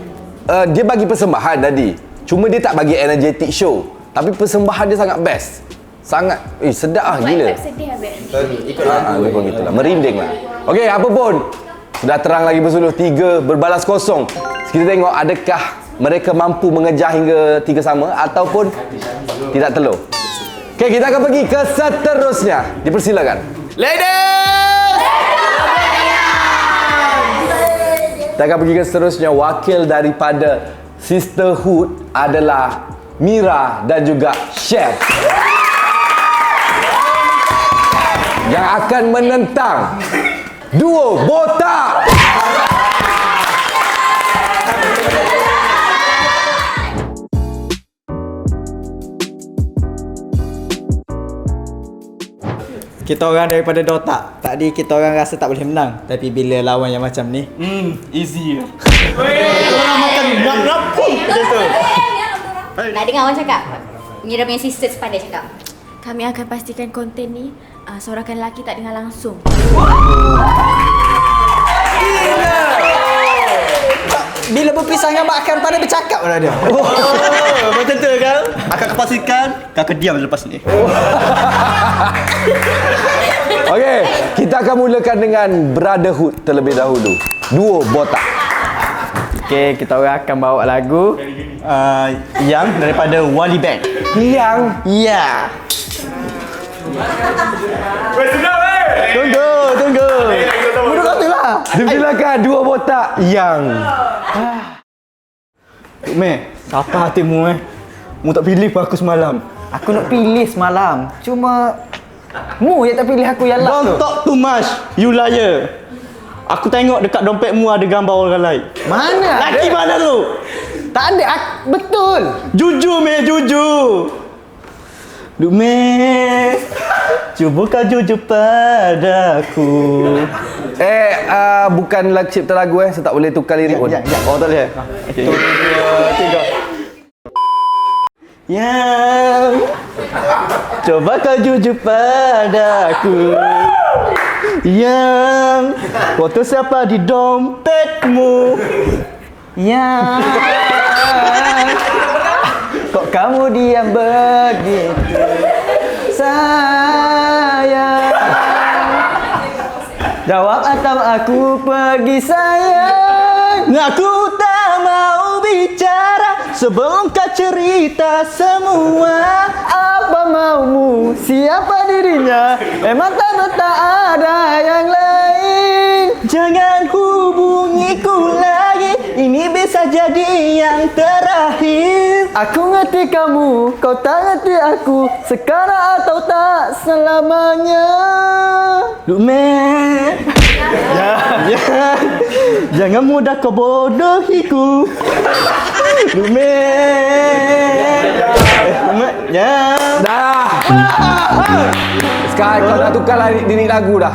dia bagi persembahan tadi. Cuma dia tak bagi energetic show. Tapi persembahan dia sangat best. Sangat sedap lah, gila. Sedih habis. Ikut lagu. Lebih kurang gitulah, merinding lah. Okey, apa pun sudah terang lagi bersuluh, 3 berbalas kosong. Kita tengok adakah mereka mampu mengejar hingga 3 sama ataupun tidak telur. Okey, kita akan pergi ke seterusnya. Dipersilakan. Ladies! Kita akan pergi ke seterusnya. Wakil daripada Sisterhood adalah Mira dan juga Chef, yang akan menentang duo botak. Kita orang daripada Dota. Tadi kita orang rasa tak boleh menang, tapi bila lawan yang macam ni, Easy. kita orang makan ngap-ngap pun macam tu. Nak dengar orang cakap? Mira punya sisters pandai cakap. Kami akan pastikan konten ni sorakan lelaki tak dengar langsung. Bila berpisah dengan makan pandai bercakap lah dia. Betul tu kan? Akan kepastikan kakak diam lepas ni. Okey, kita akan mulakan dengan Brotherhood terlebih dahulu. Duo botak. Okey, kita orang akan bawa lagu Yang daripada Wali Band. Yang Ya. Tunggu. Duduk kata lah. dipersilakan duo botak Yang. Tuk Meh, siapa hatimu Mu tak pilih pun aku semalam. Aku nak pilih semalam. Cuma mu yang tak pilih aku yang last tu. Don't talk too much, you liar. Aku tengok dekat dompetmu ada gambar orang lain. Mana? Laki mana tu? Tak ada. Betul. Jujur Meh, jujur. Duk Meh, cuba kau jujur padaku. Bukan cipta lagu saya tak boleh tukar lirik pun. Oh tak boleh. Okey. 1, 2, 3. Yang coba kau jujur padaku. Yang foto siapa di dompetmu? Yang kok kamu diam gitu. Sayang. Jawab atau aku pergi sayang. Aku tak mau bicara sebelum kau cerita semua. Apa maumu? Siapa dirinya? Emang tak ada yang lain. Jangan hubungiku lagi, ini bisa jadi yang terakhir. Aku ngerti kamu, kau tak ngerti aku. Sekarang atau tak selamanya. Lume, jangan mudah kau bodohiku. Lume, ya. Dah. Sekarang kau dah tukar lirik lagu dah.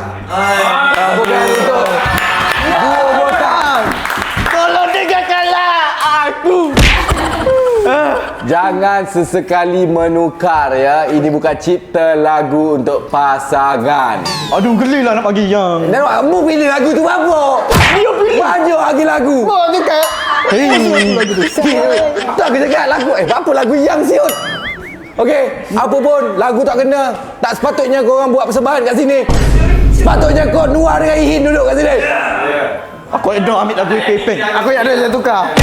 Bukan untuk dua botak. Tolong dengarkanlah aku. Jangan sesekali menukar ya. Ini bukan cipta lagu untuk pasangan. Aduh, gelilah nak bagi yang. Dan kamu pilih lagu tu apa? Dia pilih. Maju lagi lagu. Oh, ni kan. Tak aku cakap lagu. Apa lagu yang siut? Okey, apa pun lagu tak kena. Tak sepatutnya korang buat persembahan kat sini. Sepatutnya kau Nuar dengan Ihin duduk kat sini. Aku nak ambil lagu Pepeng. Aku yang ada yang tukar.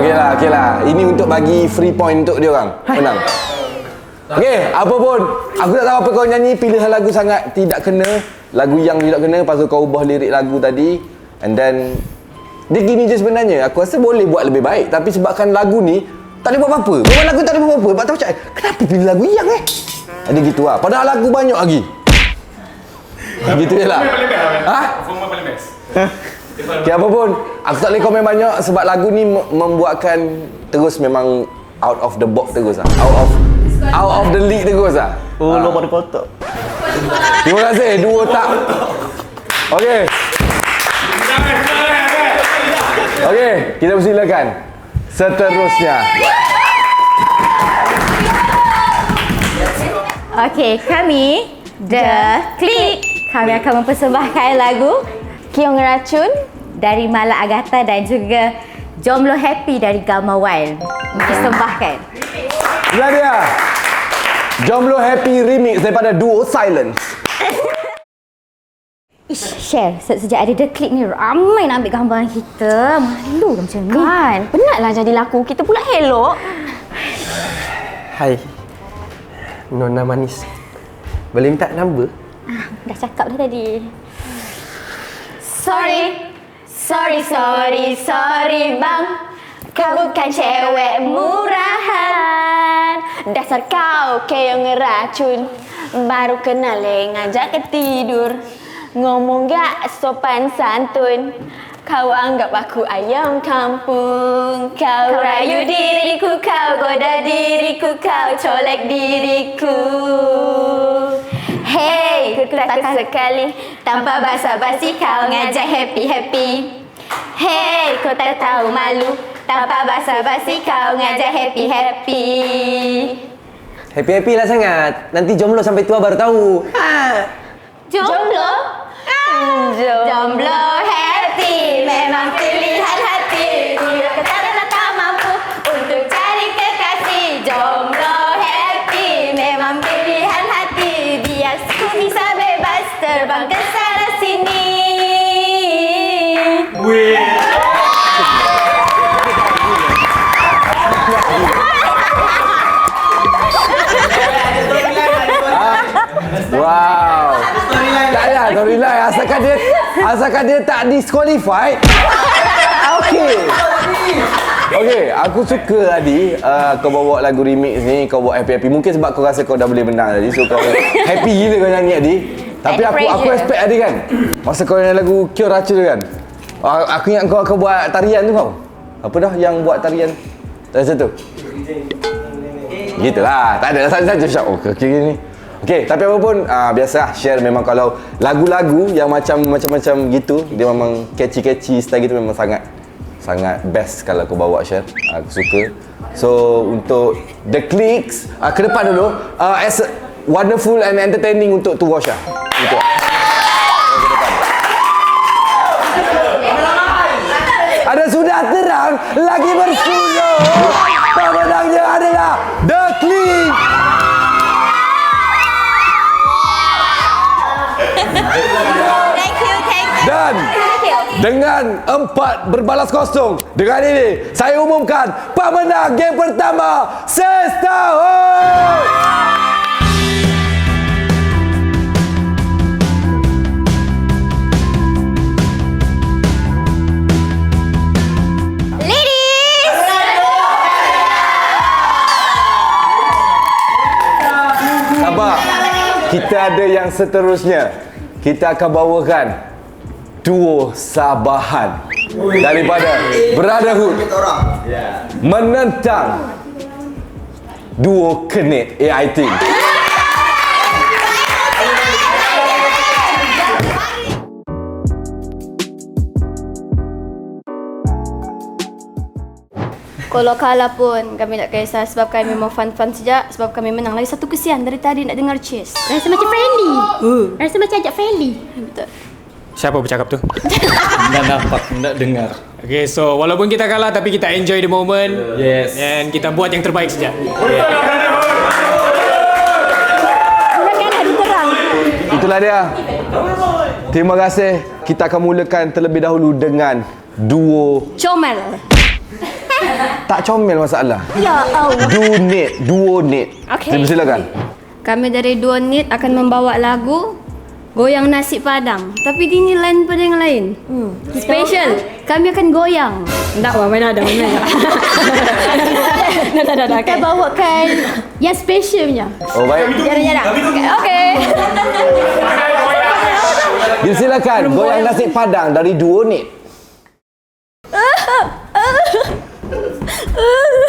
Okey lah. Ini untuk bagi free point untuk dia orang. Menang. Okey, apa pun. Aku tak tahu apa kau nyanyi. Pilihan lagu sangat tidak kena. Lagu yang tidak kena. Lepas tu kau ubah lirik lagu tadi. And then dia gini je sebenarnya. Aku rasa boleh buat lebih baik. Tapi sebabkan lagu ni tak boleh buat apa-apa. Memang lagu tak boleh buat apa-apa. Sebab tu macam, kenapa pilih lagu yang Ada gitu lah. Padahal lagu banyak lagi. Gitu je lah. Ha? Format paling best. Okay, apa pun, aku tak boleh komen banyak sebab lagu ni membuatkan terus memang out of the box terus lah. Out of the league terus lah. Oh, lupa di kotak. Terima kasih, dua tak. Okey. Okey, kita persilakan. Seterusnya. Okey, kami The Click. Kami akan mempersembahkan lagu Kiong Racun dari Mala Agatha dan juga Jomblo Happy dari Gamma Wild. Mempersembahkan. Inilah dia. Jomblo Happy remix daripada duo Silence. Share, sejak ada The Click ni ramai nak ambil gambar kita. Malu macam ni. Kan, penatlah jadi laku. Kita pula elok. Hai. Nona manis. Boleh minta number? Dah cakap dah tadi. Sorry bang. Kau bukan cewek murahan. Dasar kau keong racun. Baru kenal ngajak ke tidur. Ngomong gak sopan santun. Kau anggap aku ayam kampung. Kau rayu diriku, kau goda diriku, kau colek diriku. Hey, ku takut sekali. Tanpa basa-basi kau ngajak happy-happy. Hey, kau tak tahu malu. Tanpa basa-basi kau ngajak happy-happy. Happy-happy lah sangat. Nanti jomblo sampai tua baru tahu. Jomblo? Jomblo happy. Memang pilihan hati. Dia tak mampu untuk cari kekasih. Jomblo happy. Memang pilihan hati. Biar aku bisa bebas terbang ke sana sini. Wow. Tak ada storyline. Asalkan dia tak disqualified. Okey, aku suka tadi kau bawa lagu remix ni, kau buat happy-happy. Mungkin sebab kau rasa kau dah boleh menang tadi, so kau happy gila kau nyanyi tadi. Tapi aku expect tadi kan. Masa kau nyanyi lagu Kiong Racun tu kan. Aku ingat kau buat tarian tu kau. Apa dah yang buat tarian? Macam tu. Gitulah. Tak ada saja shop. Okey ni. Okey, tapi apa pun biasalah share memang kalau lagu-lagu yang macam-macam gitu, dia memang catchy style gitu memang sangat best kalau kau bawa share. Aku suka. So untuk The Clicks ke depan dulu as wonderful and entertaining untuk to watch lah. Gitu. Ada sudah terang lagi bersulur. Pemenangnya adalah The Clicks. Lee. Thank you. Dan dengan 4 berbalas kosong, dengan ini saya umumkan pemenang game pertama Setahun. Ladies! Sabar. Kita ada yang seterusnya. Kita akan bawakan duo Sabahan daripada Brotherhood menentang duo Kenit AI Team. Kalau kalah pun kami tak kisah sebab kami memang fun-fun sejak sebab kami menang. Lagi satu kesian dari tadi nak dengar cheers. Rasa macam friendly. Rasa macam ajak friendly. Betul. Siapa bercakap tu? Tak nampak, tak dengar. Okay, so walaupun kita kalah tapi kita enjoy the moment. Yes. Dan kita buat yang terbaik saja. Itulah dia. Terima kasih. Kita akan mulakan terlebih dahulu dengan duo Comel. tak comel masalah. Ya Allah. Duo Nit. Okay. Silakan. Kami dari Duo Nit akan membawa lagu Goyang Nasi Padang. Tapi ini lain pada yang lain. Special. Kami akan goyang. Tak, mana ada. Kita bawakan yang special punya. Oh baik. Jarang-jarang. Okay. Silakan goyang nasi padang dari duo Nit.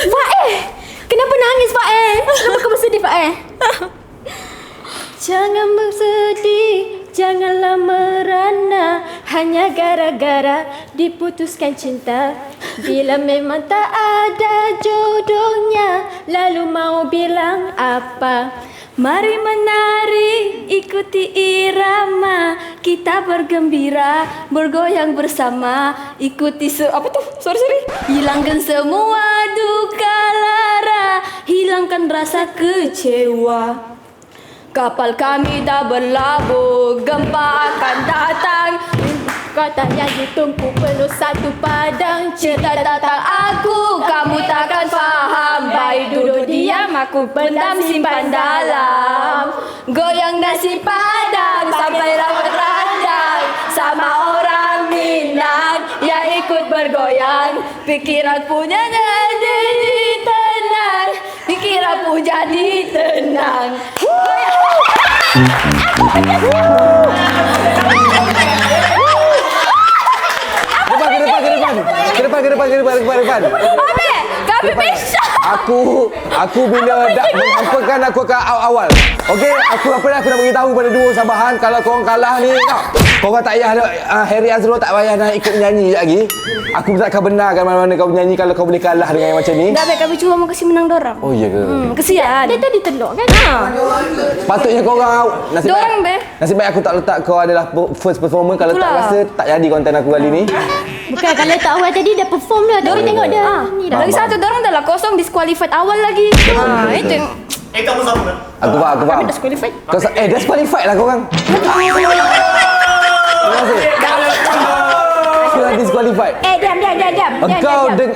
Faeh, kenapa nangis Faeh? Kenapa kau bersedih Faeh? Jangan bersedih, janganlah merana, hanya gara-gara diputuskan cinta. Bila memang tak ada jodohnya, lalu mau bilang apa? Mari menari, ikuti irama, kita bergembira, bergoyang bersama, ikuti apa tuh? Sorry. Hilangkan semua duka lara, hilangkan rasa kecewa. Kapal kami dah berlabuh, gempa akan datang. Katanya ditumpu penuh satu padang. Cerita tentang aku, kamu takkan faham. Baik duduk diam, aku pendam simpan dalam. Goyang nasi padang sampai rambut ranjang. Sama orang Minang yang ikut bergoyang. Pikiran punya jadi tenang. Pikiran pun jadi tenang. Ke depan. Kami bisa. Aku bila dah mengampakan aku akan awal. Okey, aku nak beritahu pada duo Sabahan kalau korang kalah ni korang tak payah Harry Azrul tak payah nak ikut nyanyi lagi. Aku tak akan benarkan mana-mana kau menyanyi kalau kau boleh kalah dengan yang macam ni. Dah baik kami cuma mau kasih menang dorang. Oh iya ke? Kesian. Dia tadi telok kan? Patutnya korang nasib baik aku tak letak kau adalah first performer. Kalau tak rasa tak jadi konten aku kali ni. Bukan, kalau tak awal tadi dah perform dah. Diorang tengok dah. Ni dah. Lagi satu dorang dah lah kosong, disqualified awal lagi. Itu. Kamu sama. Aku faham. Kami disqualified. Disqualified lah korang. Terima kasih. Kau disqualified. Diam.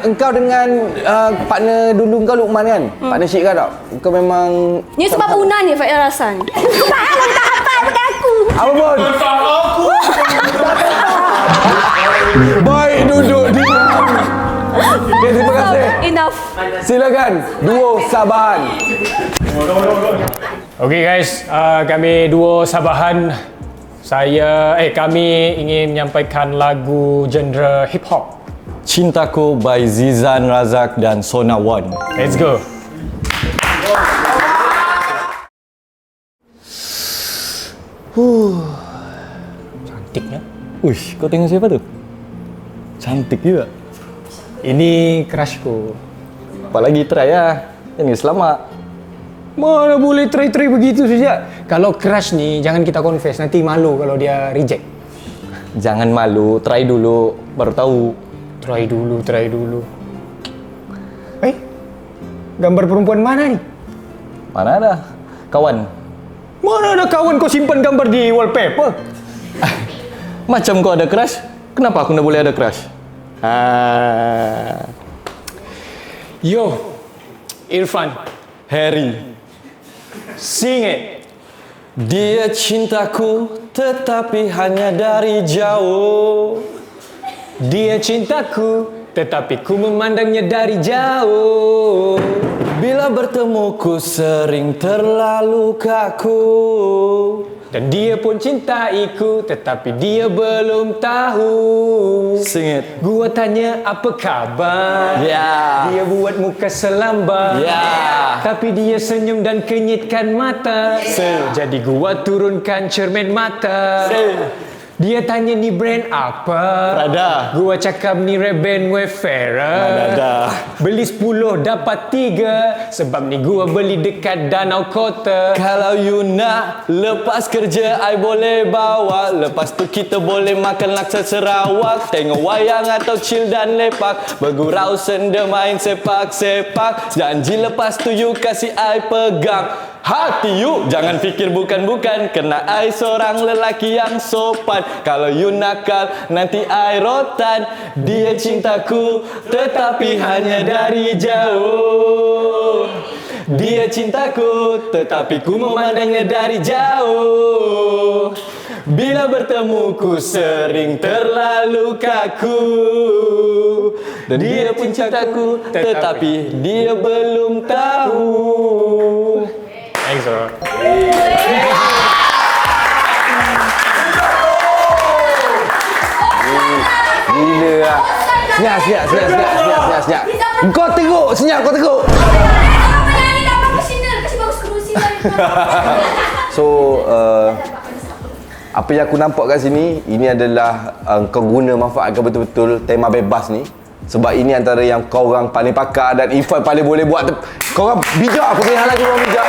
Engkau dengan partner dulu kau Luqman kan? Partnership kau tak? Kau memang Ni sebab Una ni Faizal Hasan. Sebab awak tak hafal bukan aku. apa pun? Baik duduk diam. Okay, terima kasih. Enough. Silakan duo Sabahan. Okay guys, kami duo Sabahan. Kami ingin menyampaikan lagu genre hip hop. Cintaku by Zizan Razak dan Sona One. Let's go. Cantiknya. Uish, kau tengok siapa tu? Cantik juga. Ini crushku. Apalagi try lah. Ini selamat. Mana boleh try begitu saja. Kalau crush ni jangan kita confess, nanti malu kalau dia reject. Jangan malu, try dulu baru tahu. Try dulu. Gambar perempuan mana ni? Mana ada kawan? Mana ada kawan kau simpan gambar di wallpaper? Macam kau ada crush, kenapa aku nak boleh ada crush? Yo, Irfan. Harry. Sing it. Dia cintaku tetapi hanya dari jauh. Dia cintaku, tetapi ku memandangnya dari jauh. Bila bertemu ku sering terlalu kaku. Dan dia pun cintaiku, tetapi dia belum tahu. Sing it. Gua tanya apa khabar? Ya. Dia buat muka selambar. Ya. Tapi dia senyum dan kenyitkan mata. Jadi gua turunkan cermin mata. Dia tanya ni brand apa? Prada. Gua cakap ni Ray-Ban Wayfarer. Prada. Beli 10 dapat 3. Sebab ni gua beli dekat Danau Kota. Kalau you nak lepas kerja, I boleh bawa. Lepas tu kita boleh makan laksa Sarawak, tengok wayang atau chill dan lepak, bergurau senda main sepak-sepak. Janji lepas tu you kasih I pegang hati you. Jangan fikir bukan-bukan, kena I seorang lelaki yang sopan. Kalau you nakal, nanti I rotan. Dia cintaku, tetapi hanya dari jauh. Dia cintaku, tetapi ku memandangnya dari jauh. Bila bertemu ku sering terlalu kaku. Dia pun cintaku, tetapi dia belum tahu. Thanks, bro. Gila lah. Senyap. Kau teruk, senyap kau teruk. So, apa yang aku nampak kat sini, ini adalah kau guna manfaatkan betul-betul tema bebas ni. Sebab ini antara yang kau orang paling pakar dan Irfan paling boleh buat. Kau orang bijak, aku punya hal lagi kau orang bijak.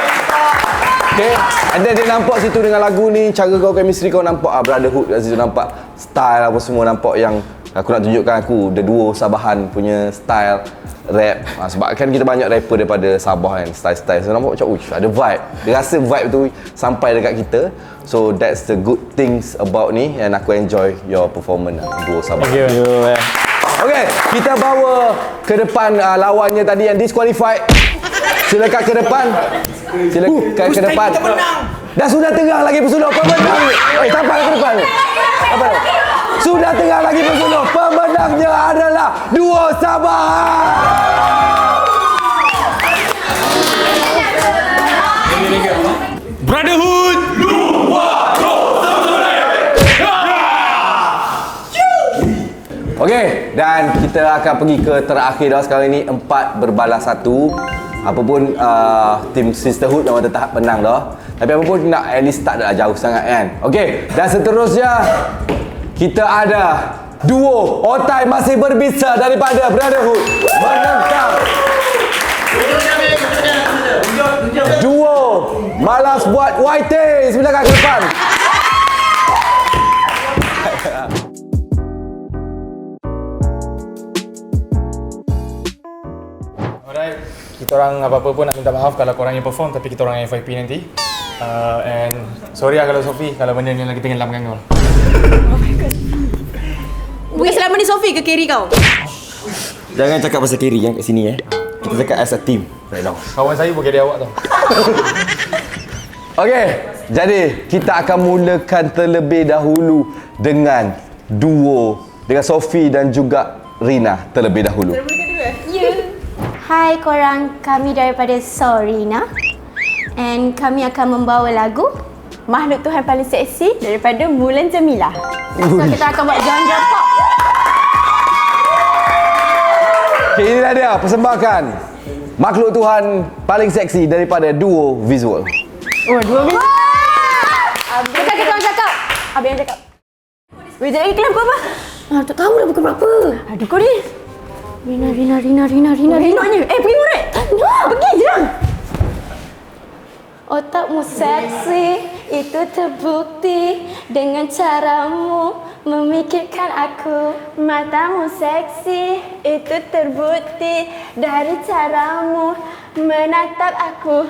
Okay, and then dia nampak situ dengan lagu ni, cara kau chemistry kau nampak brotherhood kat situ, nampak style apa semua, nampak yang aku nak tunjukkan aku the duo Sabahan punya style rap. Sebab kan kita banyak rapper daripada Sabah kan, style-style. So nampak macam ada vibe. Dia rasa vibe tu sampai dekat kita. So that's the good things about ni, and aku enjoy your performance duo Sabah. Thank you. Okay, kita bawa ke depan lawannya tadi yang disqualified. Silakan ke depan. Silakan ke depan. Dah sudah tengah lagi pesulur pemenang. Sampai ke depan ni. Apa? Sudah tengah lagi pesulur. Pemenangnya adalah duo Sabahan. Brotherhood. Okey, dan kita akan pergi ke terakhir dah sekarang ni, 4 berbalas 1. Apapun tim Sisterhood memang tetap menang dah. Tapi apapun nak at least tak adalah jauh sangat kan. Okey, dan seterusnya kita ada duo Otai masih berbisa daripada Brotherhood menentang duo Malas buat YT. Silakan ke depan. Alright, kita orang apa-apa pun nak minta maaf kalau korang yang perform, tapi kita orang yang FYP nanti. And sorry lah kalau Sophie, kalau benda ni lagi tenggelamkan kau. Bukan selama ni Sophie ke carry kau? Jangan cakap pasal carry kat sini Kita cakap as a team right now. Kawan saya pun carry awak tau. Okey, jadi kita akan mulakan terlebih dahulu dengan duo dengan Sophie dan juga Rina terlebih dahulu. Hai korang, kami daripada Sorina. And kami akan membawa lagu Makhluk Tuhan Paling Seksi daripada Mulan Jamila. So kita akan buat genre pop. Okay, inilah dia persembahkan Makhluk Tuhan Paling Seksi daripada duo Visual. Oh, dua minit. Bukan kita orang cakap. Habis yang cakap. Weh, jadi iklan apa? Tak tahu dah pukul berapa. Aduh kau ni. Rina ni. Pergi murid. Pergi je. Otakmu seksi, itu terbukti dengan caramu memikirkan aku. Matamu seksi, itu terbukti dari caramu menatap aku.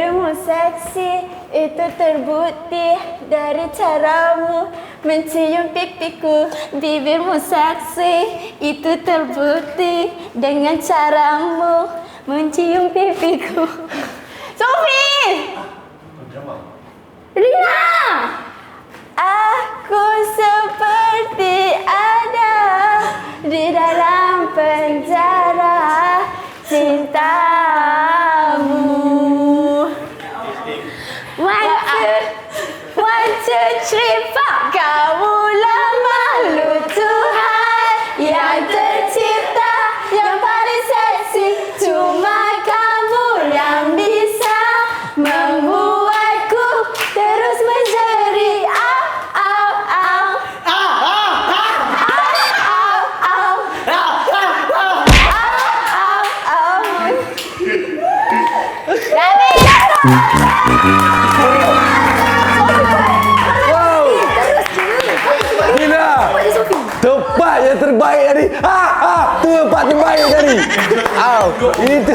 Bibirmu seksi, itu terbukti dari caramu mencium pipiku. Bibirmu seksi, itu terbukti dengan caramu mencium pipiku. Sofi! Rina! Aku seperti ada di dalam penjara cintamu. One, two, three, four. Kamulah makhluk Tuhan yang tercipta, yang paling seksi. Cuma kamu yang bisa membuatku terus menjadi. Wow. Nina. Tempat yang terbaik tadi. Tu tempat terbaik tadi. Itu.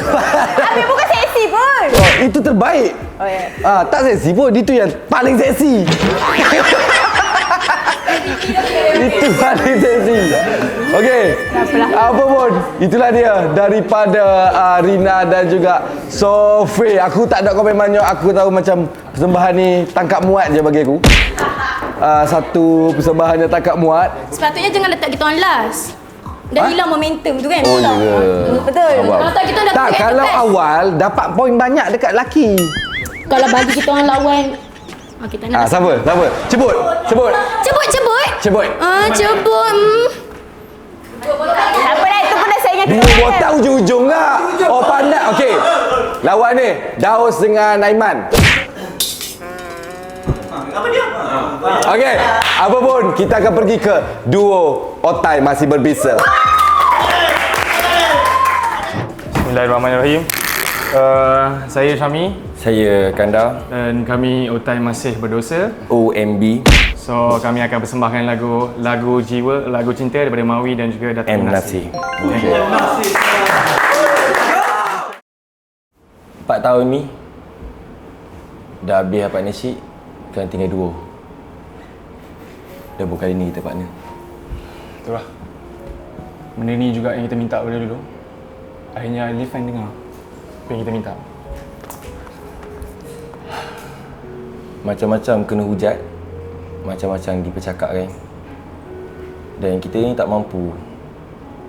Habis bukan seksi pun. Oh, itu terbaik. Oh ya. Tak seksi pun, itu yang paling seksi. Itu paling seksi. Okey. Apa pun, itulah dia daripada Rina dan juga Sofi. Aku tak ada komen banyak. Aku tahu macam persembahan ni tangkap muat je bagi aku. Satu persembahan yang tangkap muat. Sepatutnya jangan letak kita orang last. Dah hilang momentum tu kan? Oh ya. Betul. Kalau tak kita dah tak, kalau awal dapat poin banyak dekat lelaki. Kalau bagi kita orang lawan kita nak siapa? Cebut. Cebut. Cebut. Cebut. Tak apa dah, itu pun dah saya ingat. Dua botak ujung-ujung tak? Oh pandai. Okey. Lawan ni Daus dengan Aiman. Apa dia? Okey, apa pun kita akan pergi ke duo Otai masih berbisa. Bismillahirrahmanirrahim. Saya Syami. Saya Kanda. Dan kami Otai Masih Berdosa. OMB. So kami akan persembahkan lagu Jiwa, lagu cinta daripada Mawi dan juga Datuk Nasi. Okay. 4 tahun ni dah habis partnership, kan tinggal duo. Dah bukan kali ni kita partner. Itulah. Benda ni juga yang kita minta pada dulu. Akhirnya Alif kan dengar apa yang kita minta. Macam-macam kena hujat, macam-macam dipercakapkan, dan kita ni tak mampu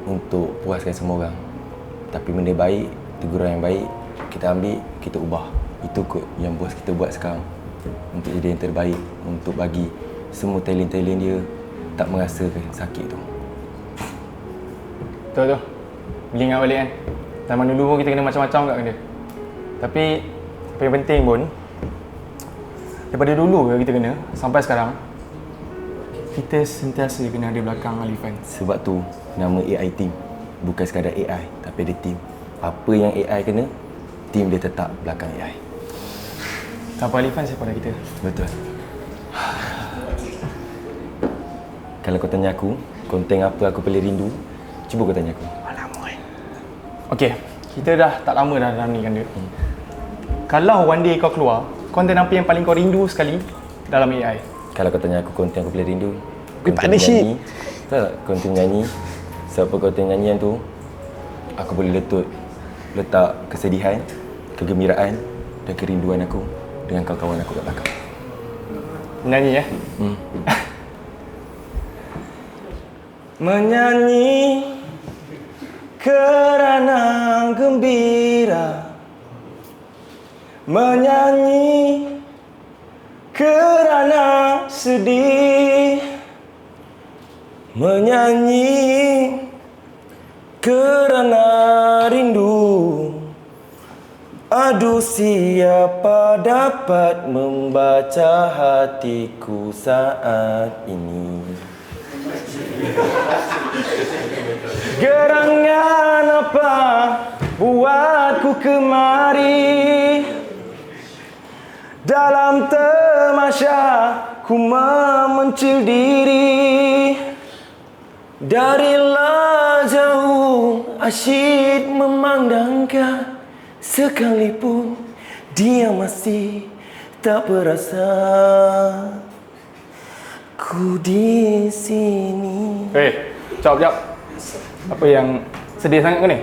untuk puaskan semua orang. Tapi benda baik, teguran yang baik kita ambil, kita ubah. Itu kot yang bos kita buat sekarang, untuk jadi yang terbaik, untuk bagi semua talent-talent dia tak merasakan sakit tu. Betul tu. Boleh ingat balik kan, zaman dulu pun kita kena macam-macam kat dia. Tapi apa yang penting pun, daripada dulu kita kena sampai sekarang, kita sentiasa kena ada belakang Alifan. Sebab tu nama AI team. Bukan sekadar AI, tapi ada team. Apa yang AI kena, team dia tetap belakang AI. Tanpa Alifan, siapa dah kita? Betul. Kalau kau tanya aku, konten apa aku paling rindu, cuba kau tanya aku. Okey, kita dah tak lama dah dalam ni kan dia. Kalau one day kau keluar, konten apa yang paling kau rindu sekali dalam AI? Kalau kau tanya aku konten aku paling rindu, partnership. Tak, konten nyanyi. Sebab konten nyanyian tu, aku boleh letak kesedihan, kegembiraan dan kerinduan aku dengan kawan-kawan aku kat belakang. Menyanyi ya? Menyanyi kerana gembira, menyanyi kerana sedih, menyanyi kerana rindu. Aduh, siapa dapat membaca hatiku saat ini? Gerangan apa buatku kemari? Dalam tamasya ku memencil diri. Darilah jauh asyik memandangkan, sekalipun dia masih tak berasa ku di sini. Jap. Apa yang sedih sangat kau ni?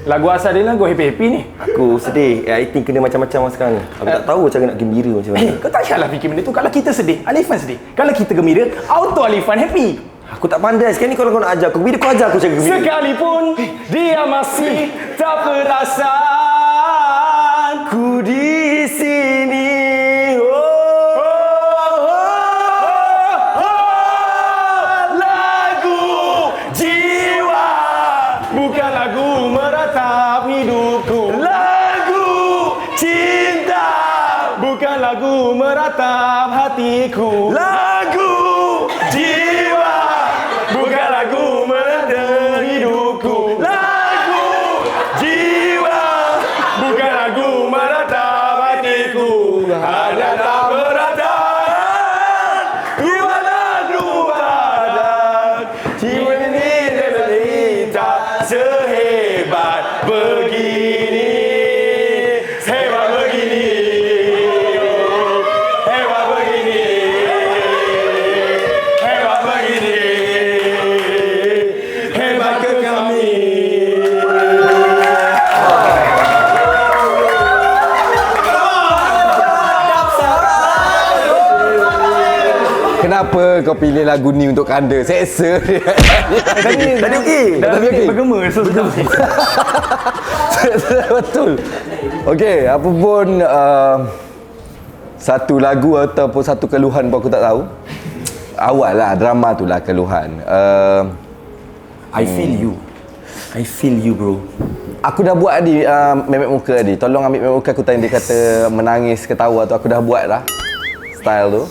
Lagu asal dia lagu happy-happy ni. Aku sedih. I think kena macam-macam sekarang ni. Aku tak tahu cara nak gembira macam mana. Kau tak payahlah fikir benda tu. Kalau kita sedih, Alifan sedih. Kalau kita gembira, auto Alifan happy. Aku tak pandai. Sekarang ni kalau kau nak ajar aku gembira, kau ajar aku cara gembira. Sekalipun dia masih tak perasan ku di sini. Lagu meratap hatiku. Lagu jiwa, bukan lagu meratap hidupku. Lagu jiwa, bukan lagu meratap hatiku. Hanya tak beratap, jiwa lagu badan. Jiwa ini derita sehebat begini. Sehebat begini. Kenapa kau pilih lagu ni untuk kanda? Seksa dia. Tadi okey. Tadi okey. Bergema sedap. Betul. Okey, apa pun satu lagu ataupun satu keluhan pun aku tak tahu. Awal lah drama tu lah keluhan. I feel you bro. Aku dah buat tadi memek muka tadi. Tolong ambil memek muka aku tadi, dia kata menangis ketawa tu aku dah buat dah. Style tu.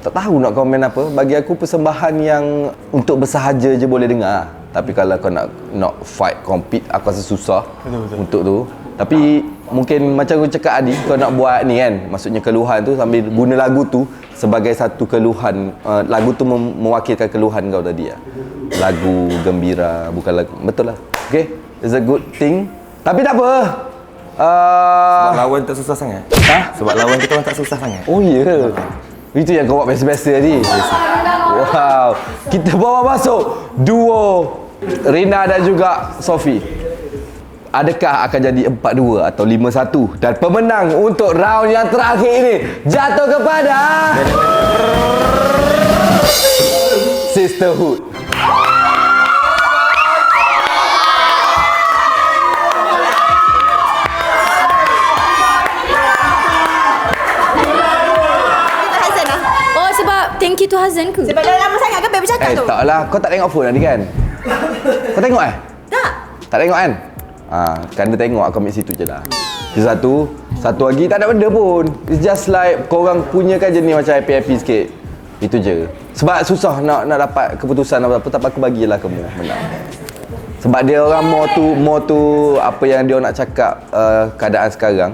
Tak tahu nak komen apa. Bagi aku persembahan yang untuk bersahaja je boleh dengar. Tapi kalau kau nak fight, compete, aku rasa susah. Betul. Untuk tu. Tapi mungkin macam aku cakap tadi, kau nak buat ni kan, maksudnya keluhan tu sambil guna lagu tu sebagai satu keluhan. Lagu tu mewakilkan keluhan kau tadi lah. Lagu gembira, bukan lagu. Betul lah. Okay, it's a good thing. Tapi tak apa. Sebab lawan tak susah sangat. Sebab lawan kita orang tak susah sangat. Oh ya. Yeah. Itu yang kau buat biasa-biasa tadi. Wow. Kita bawa masuk duo Rina dan juga Sophie. Adakah akan jadi 4-2 atau 5-1? Dan pemenang untuk round yang terakhir ini jatuh kepada Sisterhood. Thank you to Hazan ke? Sebab dah lama sangat kan baby cakap tu? Taklah. Kau tak tengok phone tadi kan? Kau tengok Tak. Tak tengok kan? Kan dia tengok aku ambil situ je lah. Itu satu. Satu lagi tak ada benda pun. It's just like korang punya kan jenis macam happy-happy sikit. Itu je. Sebab susah nak dapat keputusan apa-apa. Tapi aku bagilah kamu menang. Sebab dia orang more tu apa yang dia nak cakap keadaan sekarang.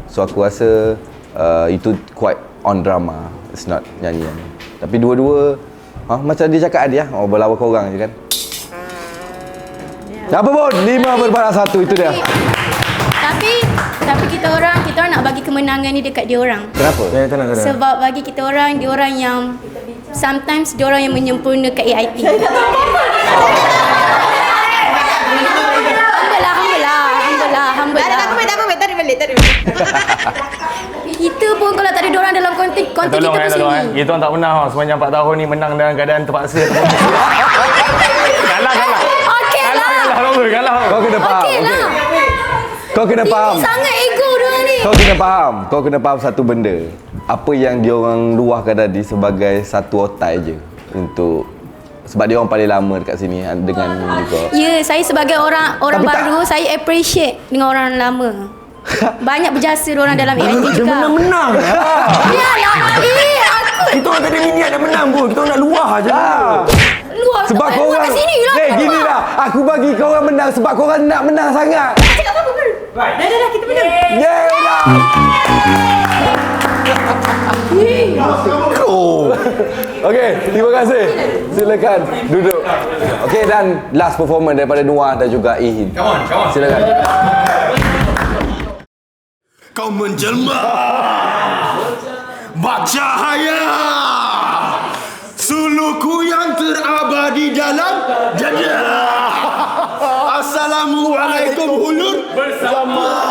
So aku rasa itu quite on drama. It's not nyanyian. Tapi dua-dua macam dia cakap tadi lah, berlawan korang je kan. Apa pun 5-1 itu dia. Tapi kita orang nak bagi kemenangan ni dekat dia orang. Kenapa? Sebab bagi kita orang, dia orang yang sometimes dia orang yang menyempurnakan AIT. Alhamdulillah. Tak balik. Kita pun kalau tak ada diorang dalam konten kita pun sini. Kita orang tak pernah sepanjang 4 tahun ni menang dalam keadaan terpaksa. Kalah. Okeylah. Kalah. Kau kena faham. Okeylah. Kau kena faham. Sangat ego diorang ni. Kau kena faham satu benda. Apa yang diorang luahkan tadi sebagai satu otai je untuk sebab dia orang paling lama dekat sini dengan juga. Ya, saya sebagai orang baru, saya appreciate dengan orang lama. Banyak berjasa diorang dalam AIT juga. Dia menang-menang. Yalah, aku. Kita orang tak ada niat nak menang pun. Kita orang nak luah je lah. Luar sebab kau orang kat sini lah. Gini lah. Aku bagi kau orang menang sebab kau orang nak menang sangat. Cakap apa pun. Dah kita menang. Yeay dah. Kau. Okey, terima kasih. Silakan duduk. Okey, dan last performance daripada Noah dan juga Ihin. Come on. Silakan. Kau menjelma bak cahaya suluku yang terabadi dalam dada. Assalamualaikum hulur bersama